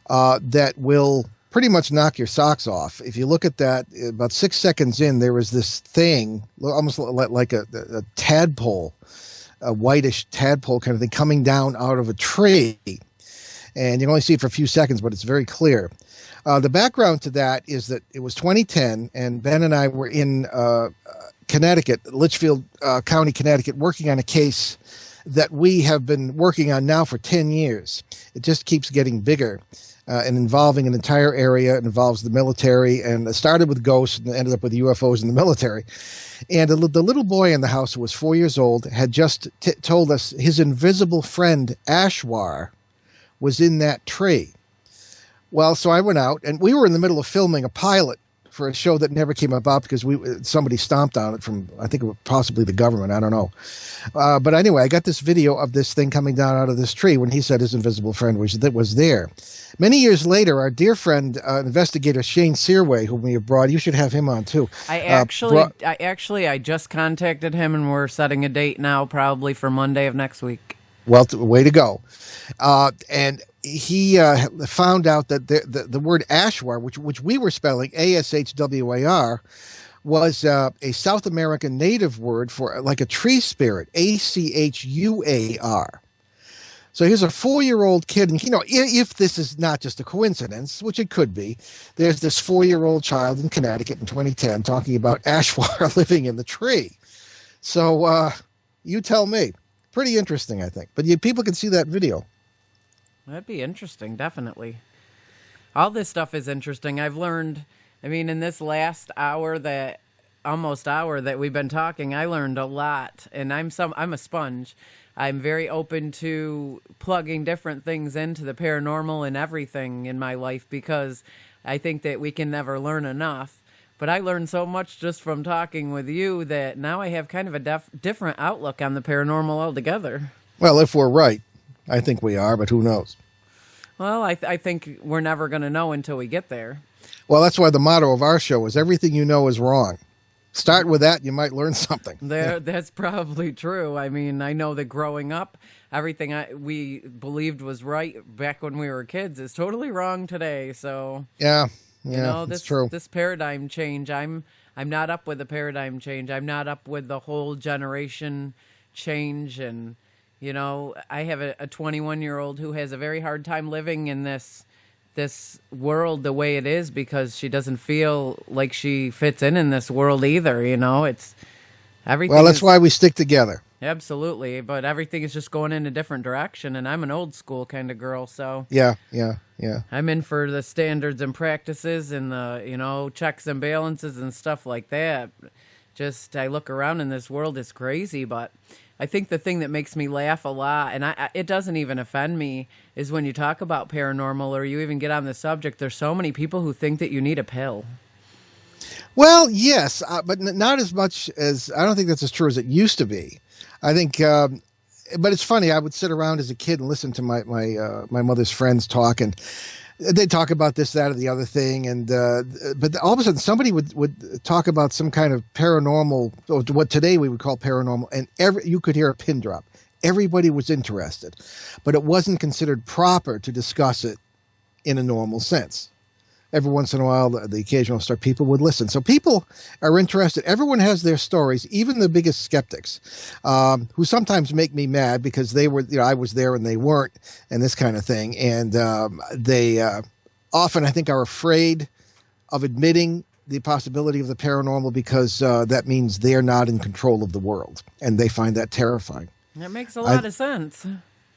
that will pretty much knock your socks off. If you look at that, about 6 seconds in, there was this thing, almost like a tadpole, a whitish tadpole kind of thing, coming down out of a tree. And you can only see it for a few seconds, but it's very clear. The background to that is that it was 2010, and Ben and I were in Connecticut, Litchfield County, Connecticut, working on a case that we have been working on now for 10 years. It just keeps getting bigger and involving an entire area. It involves the military, and it started with ghosts and ended up with UFOs in the military. And the little boy in the house, who was 4 years old, had just told us his invisible friend, Ashwar, was in that tree. Well, so I went out, and we were in the middle of filming a pilot for a show that never came about because somebody stomped on it from, I think it was possibly the government, I don't know. But anyway, I got this video of this thing coming down out of this tree when he said his invisible friend was there. Many years later, our dear friend, investigator Shane Searway, whom we have brought, you should have him on too. I just contacted him, and we're setting a date now, probably for Monday of next week. Well, way to go. And he found out that the word Ashwar, which we were spelling Ashwar, was a South American native word for like a tree spirit, Achuar. So here's a 4-year-old kid, and if this is not just a coincidence, which it could be, there's this 4-year-old child in Connecticut in 2010 talking about Ashwar living in the tree. So you tell me. Pretty interesting, I think. But people can see that video. That'd be interesting, definitely. All this stuff is interesting. I've learned, in this last almost hour that we've been talking, I learned a lot. And I'm a sponge. I'm very open to plugging different things into the paranormal and everything in my life because I think that we can never learn enough. But I learned so much just from talking with you that now I have kind of a different outlook on the paranormal altogether. Well, if we're right. I think we are, but who knows? Well, I think we're never going to know until we get there. Well, that's why the motto of our show is everything you know is wrong. Start with that, you might learn something. That's probably true. I know that growing up, everything we believed was right back when we were kids is totally wrong today. So yeah, that's true. This paradigm change, I'm not up with the paradigm change. I'm not up with the whole generation change. And I have a 21-year-old who has a very hard time living in this world the way it is because she doesn't feel like she fits in this world either. It's everything. Well, that's why we stick together. Absolutely, but everything is just going in a different direction, and I'm an old school kind of girl, so yeah. I'm in for the standards and practices and the checks and balances and stuff like that. Just I look around and this world is crazy, but I think the thing that makes me laugh a lot, and it doesn't even offend me, is when you talk about paranormal or you even get on the subject, there's so many people who think that you need a pill. Well, yes, but not as much as, I don't think that's as true as it used to be. I think, but it's funny, I would sit around as a kid and listen to my mother's friends talk, and they'd talk about this, that, or the other thing, and but all of a sudden somebody would talk about some kind of paranormal, or what today we would call paranormal, and you could hear a pin drop. Everybody was interested, but it wasn't considered proper to discuss it in a normal sense. Every once in a while, the occasional people would listen. So people are interested. Everyone has their stories, even the biggest skeptics, who sometimes make me mad because they were, I was there and they weren't, and this kind of thing. And they often, I think, are afraid of admitting the possibility of the paranormal because that means they're not in control of the world, and they find that terrifying. That makes a lot of sense.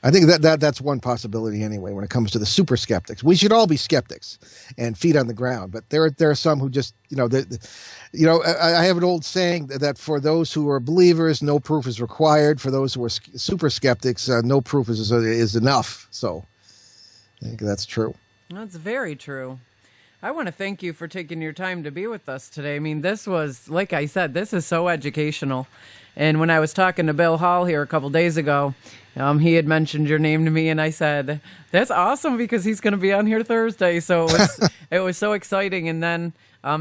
I think that's one possibility anyway when it comes to the super skeptics. We should all be skeptics and feet on the ground, but there are some who just, I have an old saying that for those who are believers, no proof is required. For those who are super skeptics, no proof is enough. So I think that's true. That's very true. I want to thank you for taking your time to be with us today. This was, like I said, this is so educational. And when I was talking to Bill Hall here a couple days ago, he had mentioned your name to me, and I said, that's awesome because he's going to be on here Thursday. So it was so exciting. And then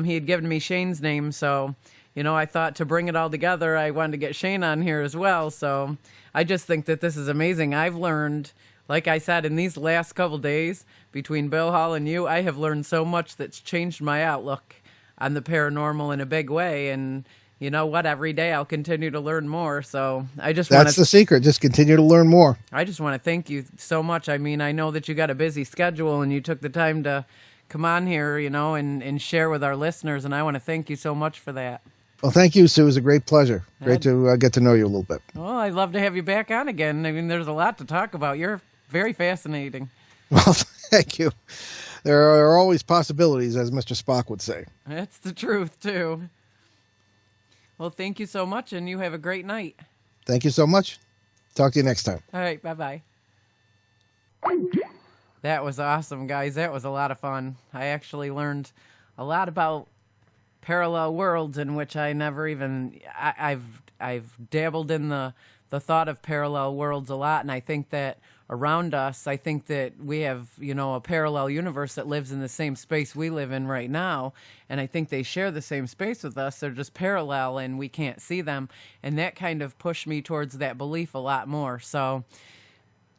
he had given me Shane's name. So, I thought to bring it all together, I wanted to get Shane on here as well. So I just think that this is amazing. I've learned, like I said, in these last couple days between Bill Hall and you, I have learned so much that's changed my outlook on the paranormal in a big way. And you know what? Every day I'll continue to learn more. So that's the secret. Just continue to learn more. I just want to thank you so much. I know that you got a busy schedule and you took the time to come on here, and share with our listeners. And I want to thank you so much for that. Well, thank you, Sue. It was a great pleasure. Great to get to know you a little bit. Well, I'd love to have you back on again. There's a lot to talk about. You're very fascinating. Well, thank you. There are always possibilities, as Mr. Spock would say. That's the truth, too. Well, thank you so much, and you have a great night. Thank you so much. Talk to you next time. All right, bye-bye. That was awesome, guys. That was a lot of fun. I actually learned a lot about parallel worlds in which I never even... I've dabbled in the thought of parallel worlds a lot, and I think that around us, I think that we have, a parallel universe that lives in the same space we live in right now, and I think they share the same space with us. They're just parallel, and we can't see them, and that kind of pushed me towards that belief a lot more. So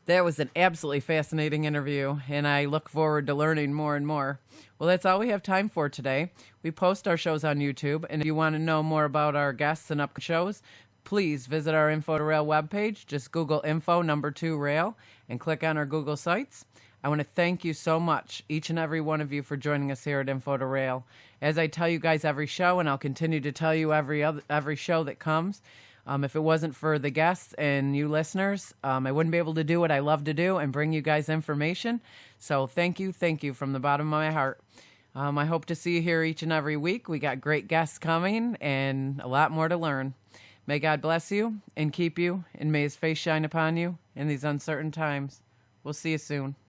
That was an absolutely fascinating interview, and I look forward to learning more and more. Well, that's all we have time for today. We post our shows on YouTube, and if you want to know more about our guests and upcoming shows, please visit our info2rail webpage. Just Google info2rail and click on our Google Sites. I want to thank you so much, each and every one of you, for joining us here at info2rail. As I tell you guys every show, and I'll continue to tell you every show that comes, if it wasn't for the guests and you listeners, I wouldn't be able to do what I love to do and bring you guys information. So thank you from the bottom of my heart. I hope to see you here each and every week. We got great guests coming and a lot more to learn. May God bless you and keep you, and may his face shine upon you in these uncertain times. We'll see you soon.